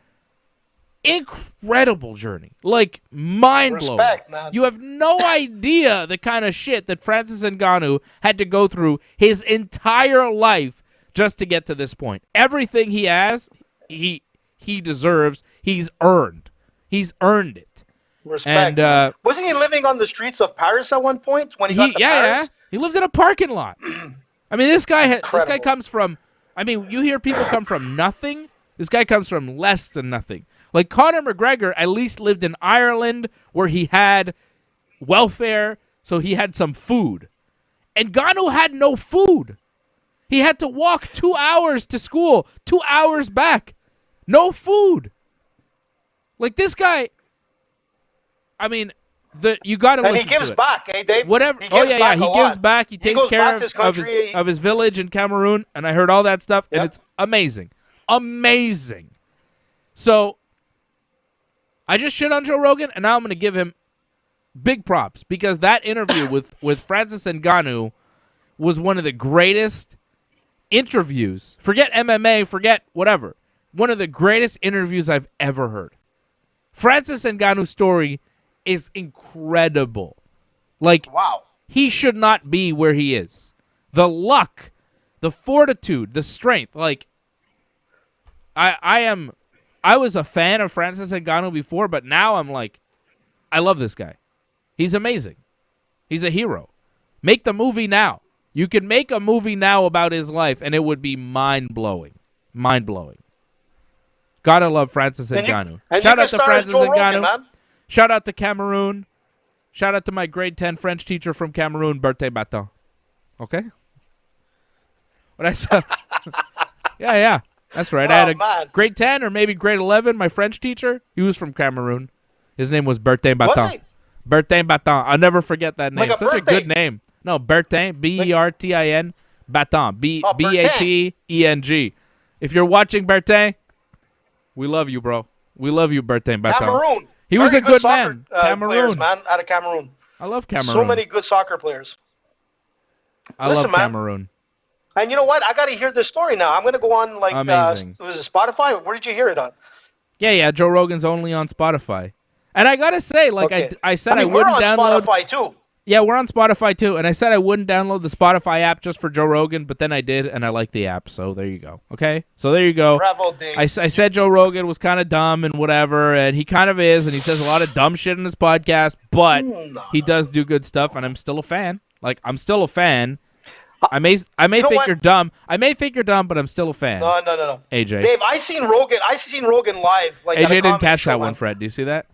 Incredible journey. Mind-blowing. Respect, man. You have no idea the kind of shit that Francis Ngannou had to go through his entire life just to get to this point. Everything he has, he deserves. He's earned. He's earned it. Respect. And wasn't he living on the streets of Paris at one point when he got to Paris? Yeah. He lived in a parking lot. I mean, this guy comes from. I mean, you hear people come from nothing. This guy comes from less than nothing. Like Conor McGregor at least lived in Ireland where he had welfare, so he had some food. And Ngannou had no food. He had to walk 2 hours to school, 2 hours back. No food. Like this guy, I mean, you got to listen to it. And he gives back, Dave? Whatever. He gives back. He takes care of his village in Cameroon, and I heard all that stuff, and it's amazing. Amazing. So I just shit on Joe Rogan, and now I'm going to give him big props because that interview with Francis Ngannou was one of the greatest interviews. Forget MMA, forget whatever. One of the greatest interviews I've ever heard. Francis Ngannou's story is incredible. Wow. He should not be where he is. The luck, the fortitude, the strength. I was a fan of Francis Ngannou before, but now I'm I love this guy. He's amazing. He's a hero. Make the movie now. You can make a movie now about his life, and it would be mind-blowing. Mind-blowing. Gotta love Francis Ngannou. Shout out to Francis Ngannou. Shout out to Cameroon. Shout out to my grade 10 French teacher from Cameroon, Berthe Baton. Okay? What I said? Yeah. That's right. I had a grade 10 or maybe grade 11. My French teacher, he was from Cameroon. His name was Bertin Baton. Bertin Baton. I'll never forget that name. Such a good name. No, Bertin, Bertin, Baton, B-A-T-E-N-G. If you're watching Bertin, we love you, bro. We love you, Bertin Baton. Cameroon. He was a good man. Cameroon. Players, man, out of Cameroon. I love Cameroon. So many good soccer players. I love Cameroon. And you know what? I got to hear this story now. I'm going to go on, Amazing. Was it Spotify? Where did you hear it on? Yeah. Joe Rogan's only on Spotify. And I got to say, I said I wouldn't download. We're on Spotify, too. Yeah, we're on Spotify, too. And I said I wouldn't download the Spotify app just for Joe Rogan, but then I did, and I like the app. So there you go. Okay? So there you go. Bravo, Dave. I said Joe Rogan was kind of dumb and whatever, and he kind of is, and he says a lot of dumb shit in his podcast, but he does do good stuff, and I'm still a fan. I'm still a fan. I may think you're dumb. I may think you're dumb, but I'm still a fan. No. AJ. Dave, I seen Rogan live. AJ didn't catch that one, Fred. Do you see that?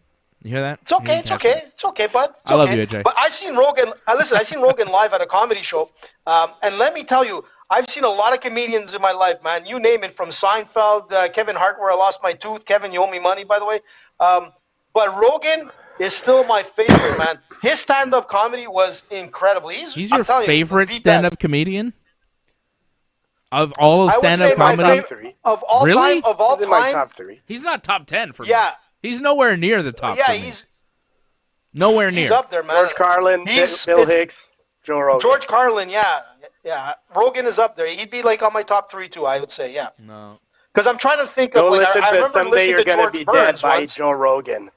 You hear that? It's okay, bud. I love you, AJ. But I seen Rogan. I seen Rogan live at a comedy show, and let me tell you, I've seen a lot of comedians in my life, man. You name it, from Seinfeld, Kevin Hart, where I lost my tooth. Kevin, you owe me money, by the way. But Rogan is still my favorite, man. His stand-up comedy was incredible. He's your favorite stand-up comedian? Of all of stand-up comedy? Of all really? time. Of all He's time. in my top 3. He's not top 10 for me. Yeah. He's nowhere near the top. Yeah, he's nowhere near. He's up there, man. George Carlin, Bill Hicks, Joe Rogan. George Carlin, yeah. Rogan is up there. He'd be like on my top 3 too, I would say, yeah. No. Because I'm trying to think Go of like listen I to remember Someday You're listening to Gonna George Be Burns Dead by once. Joe Rogan.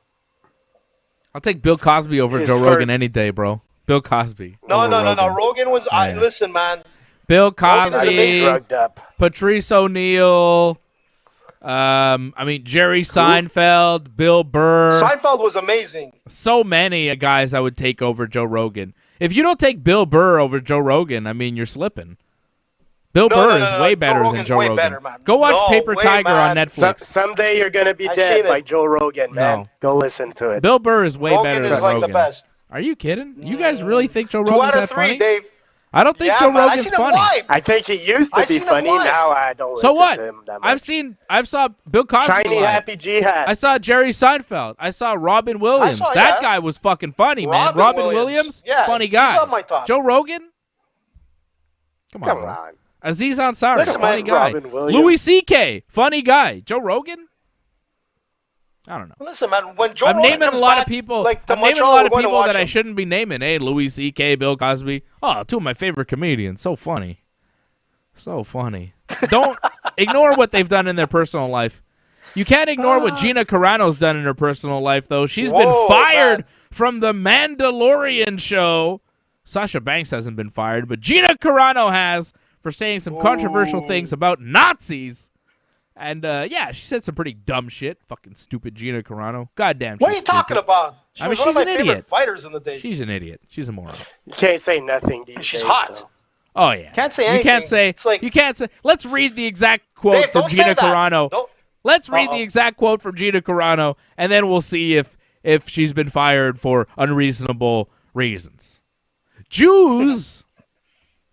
I'll take Bill Cosby over His Joe Rogan first- any day, bro. Bill Cosby. No. Rogan. Rogan was. Yeah. Listen, man. Bill Rogan is Cosby, Drugged up. Patrice O'Neal. Jerry Seinfeld, Bill Burr. Seinfeld was amazing. So many guys I would take over Joe Rogan. If you don't take Bill Burr over Joe Rogan, I mean, you're slipping. Bill Burr is way better than Joe Rogan. Better, man. Go watch Paper way, Tiger on man. Netflix. Someday You're Gonna Be I Dead seen by it. Joe Rogan, man. No. Go listen to it. Bill Burr is way Rogan better is than like Rogan. the best. Are you kidding? You guys really think Joe 2 Rogan's out of that 3, funny? Dave. I don't think Yeah, Joe man, Rogan's I seen him funny. live. I think he used to I be seen him funny. live. Now I don't So listen what? to him that much. I saw Bill Cosby Shiny live. Happy Jihad. I saw Jerry Seinfeld. I saw Robin Williams. I saw that that. guy was fucking funny, man. Robin Williams, Williams. Yeah, funny he's guy. on my top. Joe Rogan? Come Come bro. on. Aziz Ansari, Listen, funny man, guy. Robin Williams. Louis C.K., funny guy. Joe Rogan? I don't know. Listen, man. When Joe I'm Rogan naming a comes lot back, of people. like, to I'm naming a Montreal, lot of we're going to people watch that I him. shouldn't be naming. Hey, Louis C.K., Bill Cosby. Oh, 2 of my favorite comedians. So funny. So funny. Don't ignore what they've done in their personal life. You can't ignore what Gina Carano's done in her personal life, though. She's been fired man. from the Mandalorian show. Sasha Banks hasn't been fired, but Gina Carano has for saying some controversial things about Nazis. And, she said some pretty dumb shit. Fucking stupid Gina Carano. Goddamn, What are she's you talking stupid. about? She I mean, was she's one of an my favorite idiot. fighters in the day. She's an idiot. She's a moron. You can't say nothing these She's days. hot. So. Oh, yeah. Can't say You anything. can't say. It's like- You can't say. Let's read the exact quote Dave, from don't say Gina that. Carano. Don't- Let's read the exact quote from Gina Carano, and then we'll see if she's been fired for unreasonable reasons. Jews.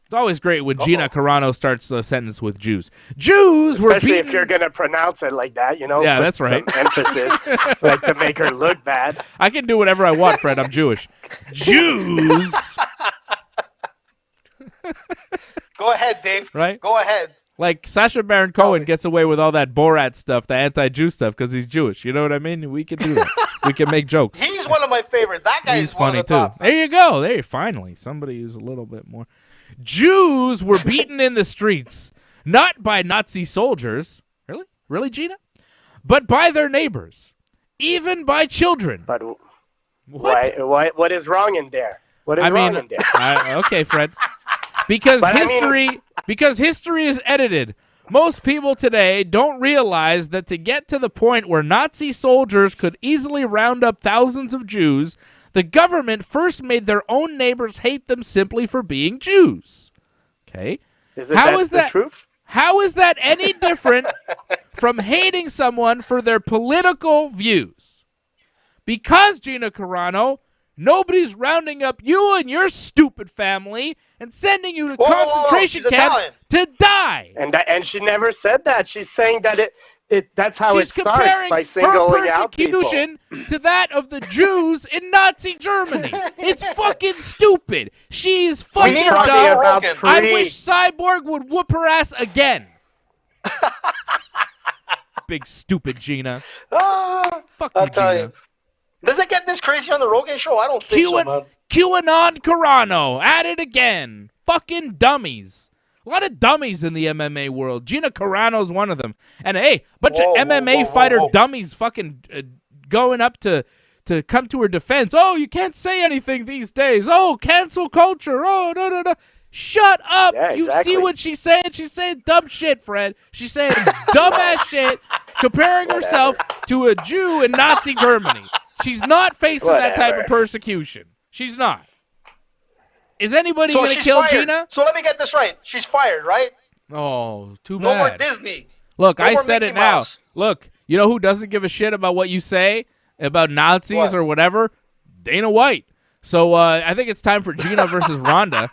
It's always great when Gina Carano starts a sentence with Jews. Jews were Especially beaten. if you're going to pronounce it like that, you know? Yeah, put that's right. Some emphasis, like to make her look bad. I can do whatever I want, Fred. I'm Jewish. Jews. Go ahead, Dave. Right? Go ahead. Like Sacha Baron Cohen gets away with all that Borat stuff, the anti-Jew stuff, because he's Jewish. You know what I mean? We can do that. We can make jokes. He's one of my favorite. That guy He's is one funny of the too. top. There you go. There, finally, somebody who's a little bit more. Jews were beaten in the streets, not by Nazi soldiers. Really, Gina? But by their neighbors, even by children. But What? what is wrong in there? What is wrong in there? Okay, Fred. Because But I because history is edited. Most people today don't realize that to get to the point where Nazi soldiers could easily round up thousands of Jews, the government first made their own neighbors hate them simply for being Jews. Okay? How is that the truth? How is that any different from hating someone for their political views? Because, Gina Carano, nobody's rounding up you and your stupid family and sending you to concentration She's camps Italian. to die. And she never said that. She's saying that that's how She's it starts, comparing by her singling out people. persecution to that of the Jews in Nazi Germany. It's fucking stupid. She's fucking need her on Talking Joe dumb. about Rogan. I Prix. wish Cyborg would whoop her ass again. Big stupid Gina. Fuck you, I'll tell Gina. you. Does it get this crazy on the Rogan show? I don't think so, man. QAnon Carano at it again. Fucking dummies. A lot of dummies in the MMA world. Gina Carano's one of them. And hey, bunch of MMA fighter dummies fucking going up to come to her defense. Oh, you can't say anything these days. Oh, cancel culture. Oh, no. Shut up. Yeah, You exactly. see what she's saying? She's saying dumb shit, Fred. She's saying dumbass shit, comparing herself to a Jew in Nazi Germany. She's not facing that type of persecution. She's not. Is anybody So going to she's kill fired. Gina? So let me get this right. She's fired, right? Oh, too No more bad. Disney. Look, No I more said Mickey it now. Mouse. Look, you know who doesn't give a shit about what you say about Nazis What? or whatever? Dana White. So I think it's time for Gina versus Ronda.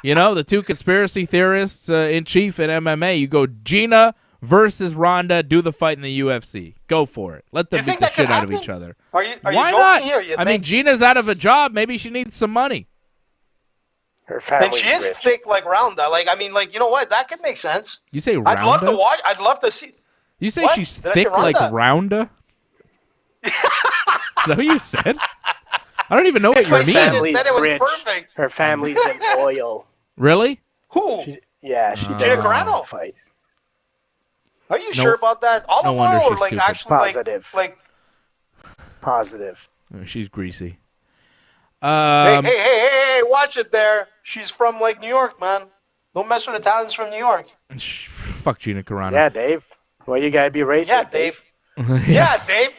You know, the two conspiracy theorists in chief in MMA. You go Gina versus Ronda, do the fight in the UFC. Go for it. Let them beat the shit out of each other. Are you Why joking not? here? I mean, Gina's out of a job. Maybe she needs some money. Her family's and she is rich. thick like Ronda. Like, I mean, like, you know what? That could make sense. You say Ronda? I'd love to watch. I'd love to see. You say What? she's Did I say thick like Ronda? Ronda? Is that what you said? I don't even know what If you I mean. said it, Family's then it was rich. perfect. Her family's in oil. Really? Who? She Gina did Carano? fight. Are you sure about that? All no of wonder them, or she's like stupid. actually Positive. like Positive. Oh, she's greasy. hey, watch it there. She's from like New York, man. Don't mess with Italians from New York. Fuck Gina Carano. Yeah, Dave. Well, you gotta be racist. Yeah, Dave. Yeah, Dave.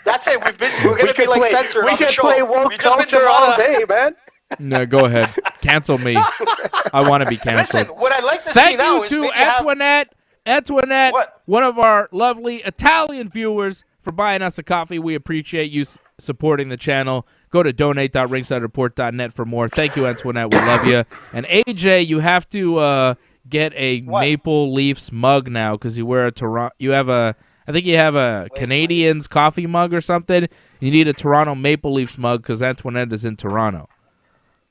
That's it. We're gonna be like censored We on the can show. play woke We just been culture all demonetised. day, man. No, go ahead. Cancel me. I want to be canceled. Listen, what I like to see Thank now you is to maybe have- Antoinette, What? one of our lovely Italian viewers, for buying us a coffee. We appreciate you supporting the channel. Go to donate.ringsidereport.net for more. Thank you, Antoinette. We love you. And AJ, you have to get a What? Maple Leafs mug now because you wear a Toronto. You have a. I think you have a Canadians coffee mug or something. You need a Toronto Maple Leafs mug because Antoinette is in Toronto.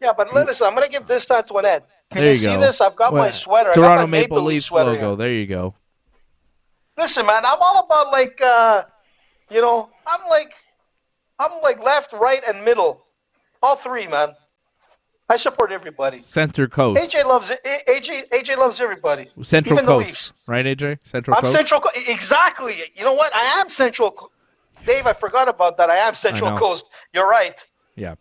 Yeah, but listen, I'm gonna give this to Antoinette. Can There you you see go. this? I've got my What? sweater. I Toronto got my Maple Leafs Leafs sweater logo. here. There you go. Listen, man, I'm all about like, I'm like left, right, and middle, all three, man. I support everybody. Center Coast. AJ loves it. AJ loves everybody. Central Even the Coast. Leafs. Right, AJ? Central I'm Coast? Central. Exactly. You know what? I am Central. Dave, I forgot about that. I am Central know. Coast. You're right. Yeah.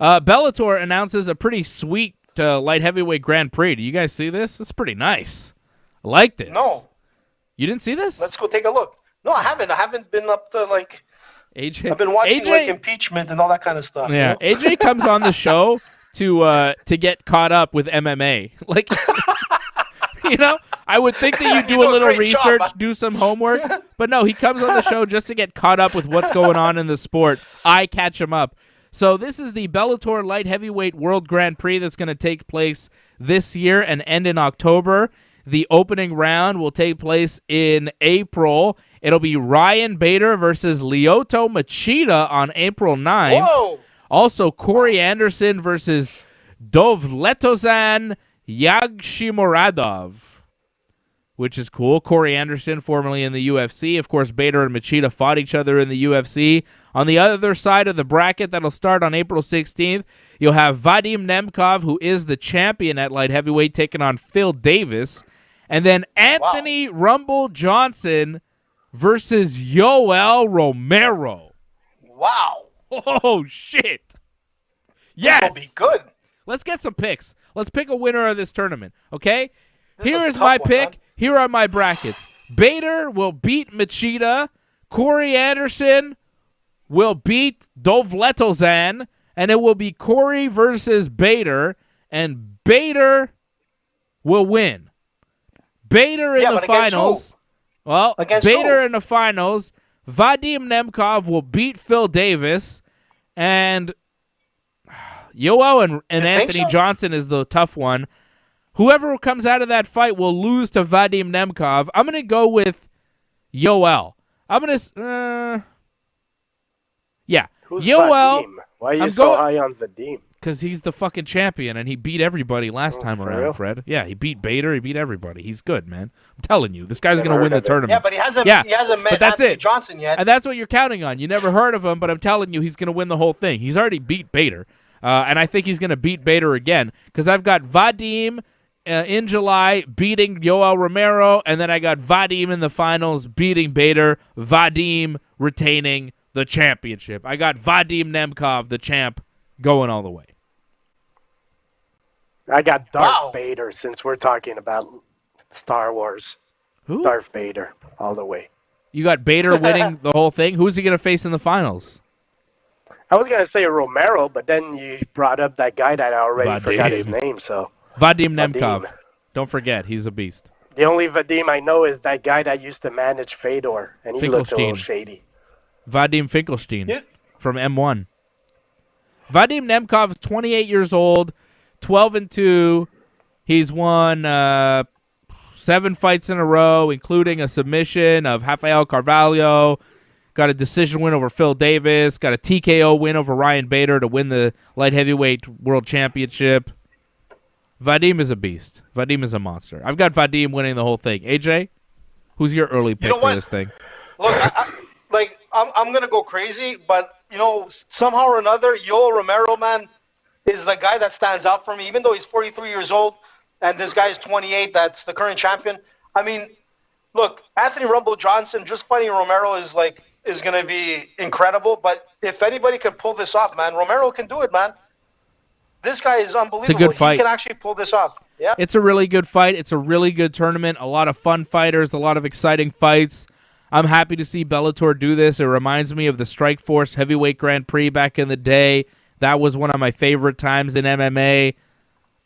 Bellator announces a pretty sweet light heavyweight Grand Prix. Do you guys see this? It's pretty nice. I like this. No. You didn't see this? Let's go take a look. No, I haven't. I haven't been up to like. AJ. I've been watching AJ, like impeachment and all that kind of stuff. yeah. You know? AJ comes on the show to get caught up with MMA. Like, you know, I would think that you You do do a a little great job, research, man. do some homework, but no, he comes on the show just to get caught up with what's going on in the sport. I catch him up. So this is the Bellator Light Heavyweight World Grand Prix that's going to take place this year and end in October. The opening round will take place in April. It'll be Ryan Bader versus Lyoto Machida on April 9th. Whoa. Also, Corey Anderson versus Dovletozan Yagshimuradov, which is cool. Corey Anderson, formerly in the UFC. Of course, Bader and Machida fought each other in the UFC. On the other side of the bracket, that'll start on April 16th, you'll have Vadim Nemkov, who is the champion at light heavyweight, taking on Phil Davis. And then Anthony Rumble Johnson versus Yoel Romero. Wow. Oh, shit. This Yes. will be good. Let's get some picks. Let's pick a winner of this tournament, okay? This is Here a is tough my one, pick. man. Here are my brackets. Bader will beat Machida. Corey Anderson will beat Dovletozan. And it will be Corey versus Bader. And Bader will win. Bader in Yeah, the but against finals. Well, Against Bader who? in the finals. Vadim Nemkov will beat Phil Davis. And Yoel and You think Anthony so? Johnson is the tough one. Whoever comes out of that fight will lose to Vadim Nemkov. I'm going to go with Yoel. I'm going to... yeah. Who's Yoel, Vadim? Why are you I'm so going- high on Vadim? because he's the fucking champion, and he beat everybody last time for around, real? Fred. Yeah, he beat Bader. He beat everybody. He's good, man. I'm telling you. This guy's Never going to win heard the of him. tournament. Yeah, but he hasn't but met that's Anthony it. Johnson yet. And that's what you're counting on. You never heard of him, but I'm telling you, he's going to win the whole thing. He's already beat Bader, and I think he's going to beat Bader again because I've got Vadim in July beating Yoel Romero, and then I got Vadim in the finals beating Bader, Vadim retaining the championship. I got Vadim Nemkov, the champ, going all the way. I got Darth Wow. Vader since we're talking about Star Wars. Who? Darth Vader, all the way. You got Bader winning the whole thing? Who's he going to face in the finals? I was going to say Romero, but then you brought up that guy that I already Vadim. forgot his name, so. Vadim Nemkov. Vadim. Don't forget, he's a beast. The only Vadim I know is that guy that used to manage Fedor, and he looked a little Finkelstein. shady. Vadim Finkelstein Yeah. from M1. Vadim Nemkov is 28 years old, 12-2, He's won 7 fights in a row, including a submission of Rafael Carvalho. Got a decision win over Phil Davis. Got a TKO win over Ryan Bader to win the light heavyweight world championship. Vadim is a beast. Vadim is a monster. I've got Vadim winning the whole thing. AJ, who's your early pick for this thing? Look, I'm gonna go crazy, but somehow or another, Yoel Romero, man, is the guy that stands out for me. Even though he's 43 years old, and this guy is 28, that's the current champion. I mean, look, Anthony Rumble Johnson just fighting Romero is going to be incredible. But if anybody can pull this off, man, Romero can do it, man. This guy is unbelievable. It's a good fight. He can actually pull this off. Yeah. It's a really good fight. It's a really good tournament. A lot of fun fighters, a lot of exciting fights. I'm happy to see Bellator do this. It reminds me of the Strikeforce Heavyweight Grand Prix back in the day. That was one of my favorite times in MMA.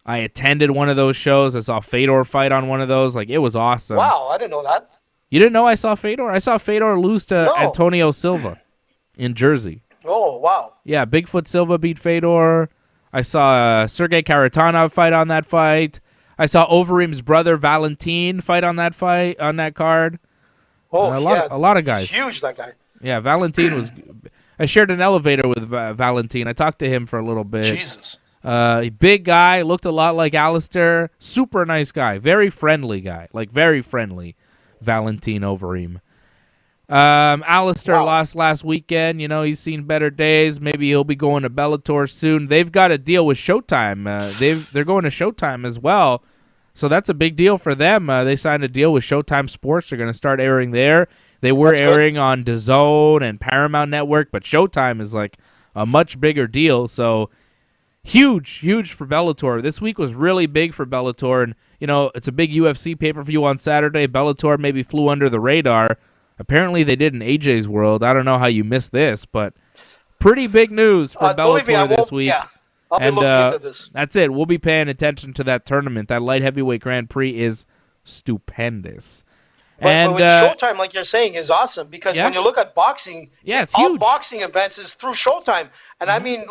I attended one of those shows. I saw Fedor fight on one of those. It was awesome. Wow, I didn't know that. You didn't know I saw Fedor? I saw Fedor lose to Antonio Silva in Jersey. Oh, wow. Yeah, Bigfoot Silva beat Fedor. I saw Sergey Karatanov fight on that fight. I saw Overeem's brother Valentin fight on that card. Oh, a lot of guys. He's huge, that guy. Yeah, Valentin was. I shared an elevator with Valentin. I talked to him for a little bit. Jesus. Big guy, looked a lot like Alistair. Super nice guy, very friendly guy, very friendly. Valentin Overeem. Alistair lost last weekend. He's seen better days. Maybe he'll be going to Bellator soon. They've got a deal with Showtime. They're going to Showtime as well. So that's a big deal for them. They signed a deal with Showtime Sports. They're going to start airing there. They were airing on DAZN and Paramount Network, but Showtime is a much bigger deal. So huge for Bellator. This week was really big for Bellator, and it's a big UFC pay-per-view on Saturday. Bellator maybe flew under the radar. Apparently they did in AJ's world. I don't know how you missed this, but pretty big news for Bellator this week. Yeah. I'll be looking into this. That's it. We'll be paying attention to that tournament. That light heavyweight Grand Prix is stupendous. But with Showtime, like you're saying, is awesome because when you look at boxing, it's all huge. Boxing events is through Showtime. And I mean,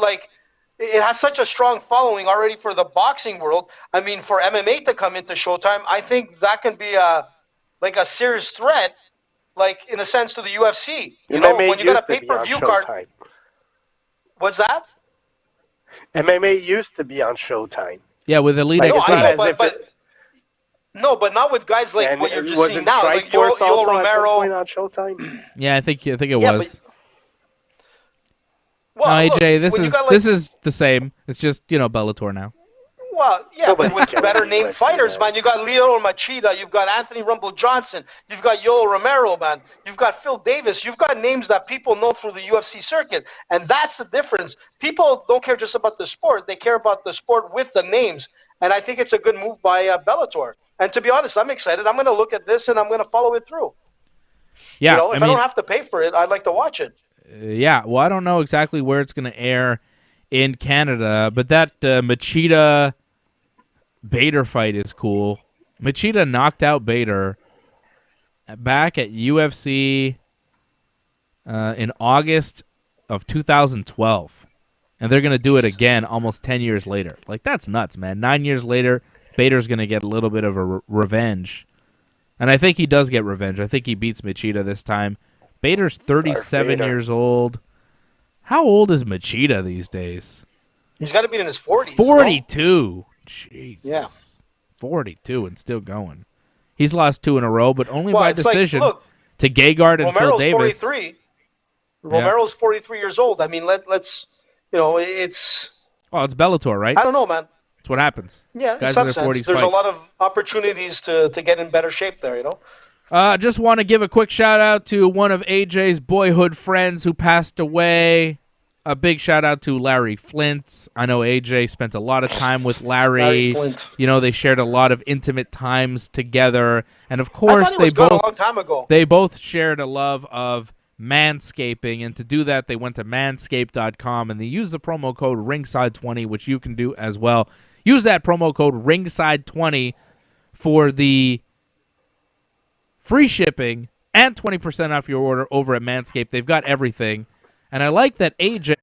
it has such a strong following already for the boxing world. I mean, for MMA to come into Showtime, I think that can be a serious threat, in a sense, to the UFC. MMA when you got a pay-per-view card. What's that? MMA used to be on Showtime. Yeah, with Elite XC. But not with guys like what you're just seeing now. Strikeforce also Romero. on Showtime? Yeah, I think it was. Well, AJ, this is the same. It's just Bellator now. Well, yeah, but with better named fighters, man. You got Lyoto Machida, you've got Anthony Rumble Johnson, you've got Yoel Romero, man. You've got Phil Davis. You've got names that people know through the UFC circuit, and that's the difference. People don't care just about the sport; they care about the sport with the names, and I think it's a good move by Bellator. And to be honest, I'm excited. I'm going to look at this and I'm going to follow it through. Yeah, if I don't have to pay for it, I'd like to watch it. Yeah, well, I don't know exactly where it's going to air in Canada, but that Machida Bader fight is cool. Machida knocked out Bader back at UFC in August of 2012, and they're going to do it again almost 10 years later. That's nuts, man. 9 years later, Bader's going to get a little bit of a revenge, and I think he does get revenge. I think he beats Machida this time. Bader's 37 years old. How old is Machida these days? He's got to be in his 40s. 42. Jesus. Yeah. 42 and still going. He's lost 2 in a row, but only by decision to Gegard and Phil Davis. 43. Romero's 43 years old. I mean, let's it's... Oh, it's Bellator, right? I don't know, man. That's what happens. Yeah, guys in some in their 40s sense. There's fight. a lot of opportunities to get in better shape there, Just want to give a quick shout-out to one of AJ's boyhood friends who passed away. A big shout-out to Larry Flint. I know AJ spent a lot of time with Larry. Flint. They shared a lot of intimate times together. And, of course, a long time ago. They both shared a love of manscaping. And to do that, they went to manscaped.com, and they used the promo code Ringside20, which you can do as well. Use that promo code Ringside20 for the free shipping and 20% off your order over at Manscaped. They've got everything. And I like that AJ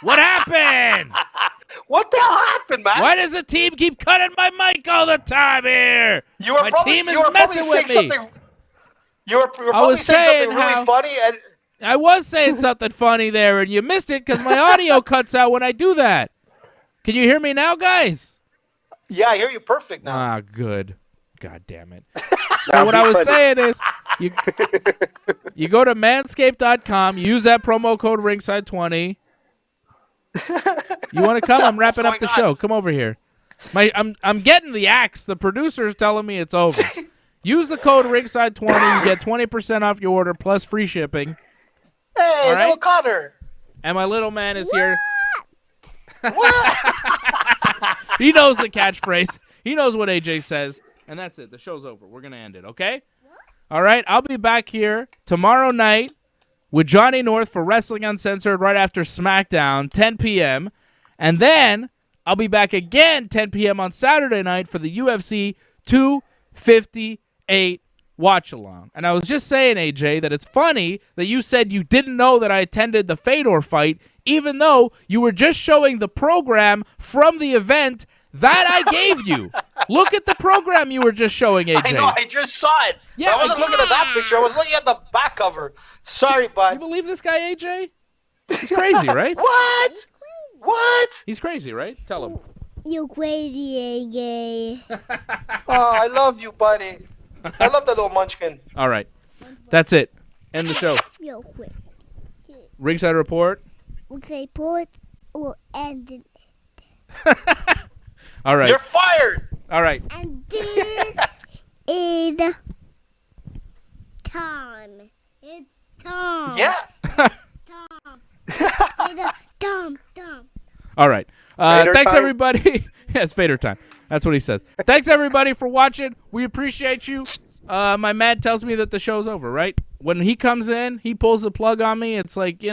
What happened? What the hell happened, man? Why does the team keep cutting my mic all the time here? My team is messing with me. You were probably saying something really funny. And I was saying something funny there, and you missed it because my audio cuts out when I do that. Can you hear me now, guys? Yeah, I hear you perfect now. Ah, good. God damn it. So what I was saying is, you go to manscaped.com, you use that promo code Ringside20. You want to come? I'm wrapping up the show. Come over here. I'm getting the axe. The producer's telling me it's over. Use the code Ringside20. You get 20% off your order plus free shipping. Hey, little Connor. And my little man is here. What? He knows the catchphrase. He knows what AJ says. And that's it. The show's over. We're going to end it, okay? All right. I'll be back here tomorrow night with Johnny North for Wrestling Uncensored right after SmackDown, 10 p.m. And then I'll be back again 10 p.m. on Saturday night for the UFC 258 watch-along. And I was just saying, AJ, that it's funny that you said you didn't know that I attended the Fedor fight, even though you were just showing the program from the event that I gave you. Look at the program you were just showing, AJ. I know, I just saw it. Yeah, I wasn't looking at that picture. I was looking at the back cover. Sorry, bud. You believe this guy, AJ? He's crazy, right? What? He's crazy, right? Tell him. You're crazy, AJ. Oh, I love you, buddy. I love that little munchkin. All right. That's it. End the show. Real quick. Ringside Report. Report will end it. All right. You're fired. All right. And this is time. It's time. Yeah. Time. It's time. All right. Fader Thanks, time? everybody. Yeah, it's Fader time. That's what he says. Thanks, everybody, for watching. We appreciate you. My man tells me that the show's over, right? When he comes in, he pulls the plug on me. It's like,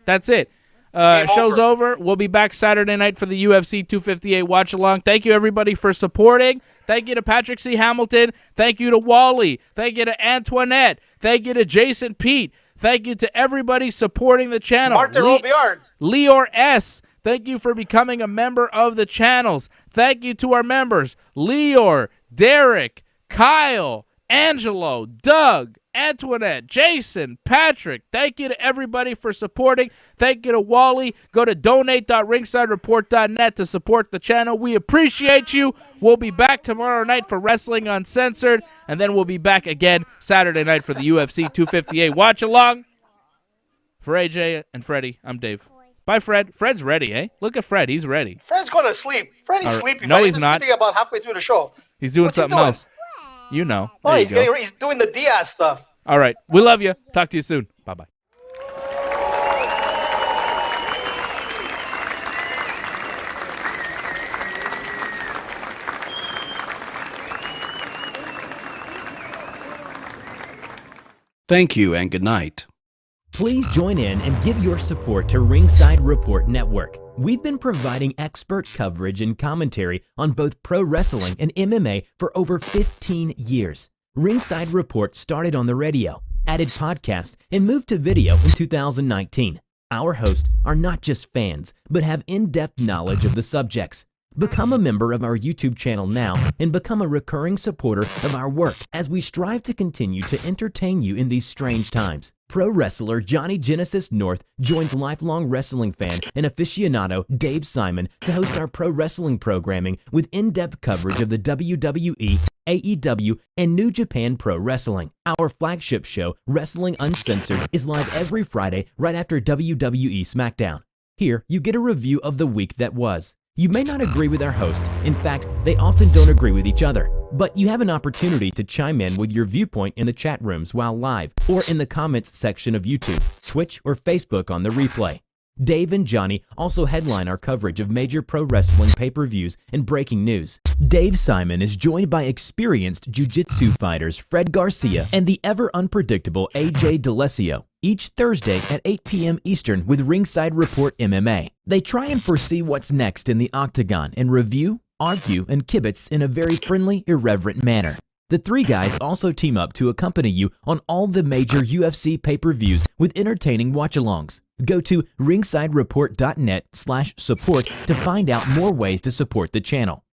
that's it. Show's over. We'll be back Saturday night for the UFC 258 watch-along. Thank you, everybody, for supporting. Thank you to Patrick C. Hamilton. Thank you to Wally. Thank you to Antoinette. Thank you to Jason Pete. Thank you to everybody supporting the channel. Martin Robillard. Leor S. Thank you for becoming a member of the channels. Thank you to our members, Leor, Derek, Kyle, Angelo, Doug, Antoinette, Jason, Patrick. Thank you to everybody for supporting. Thank you to Wally. Go to donate.ringsidereport.net to support the channel. We appreciate you. We'll be back tomorrow night for Wrestling Uncensored, and then we'll be back again Saturday night for the UFC 258 watch-along. For AJ and Freddie, I'm Dave. Bye, Fred. Fred's ready, eh? Look at Fred. He's ready. Fred's going to sleep. Freddy's sleeping. No, he's not. Sleeping about halfway through the show. He's doing What's he something doing? else. You know. Oh, There he's doing the Diaz stuff. All right. We love you. Talk to you soon. Bye-bye. Thank you and good night. Please join in and give your support to Ringside Report Network. We've been providing expert coverage and commentary on both pro wrestling and MMA for over 15 years. Ringside Report started on the radio, added podcasts, and moved to video in 2019. Our hosts are not just fans, but have in-depth knowledge of the subjects. Become a member of our YouTube channel now and become a recurring supporter of our work as we strive to continue to entertain you in these strange times. Pro wrestler Johnny Genesis North joins lifelong wrestling fan and aficionado Dave Simon to host our pro wrestling programming with in-depth coverage of the WWE, AEW, and New Japan Pro Wrestling. Our flagship show, Wrestling Uncensored, is live every Friday right after WWE SmackDown. Here, you get a review of the week that was. You may not agree with our host. In fact, they often don't agree with each other. But you have an opportunity to chime in with your viewpoint in the chat rooms while live or in the comments section of YouTube, Twitch, or Facebook on the replay. Dave and Johnny also headline our coverage of major pro wrestling pay-per-views and breaking news. Dave Simon is joined by experienced jiu-jitsu fighters Fred Garcia and the ever-unpredictable AJ DeLesio, each Thursday at 8 p.m. Eastern with Ringside Report MMA. They try and foresee what's next in the octagon and review, argue, and kibitz in a very friendly, irreverent manner. The three guys also team up to accompany you on all the major UFC pay-per-views with entertaining watch-alongs. Go to ringsidereport.net/support to find out more ways to support the channel.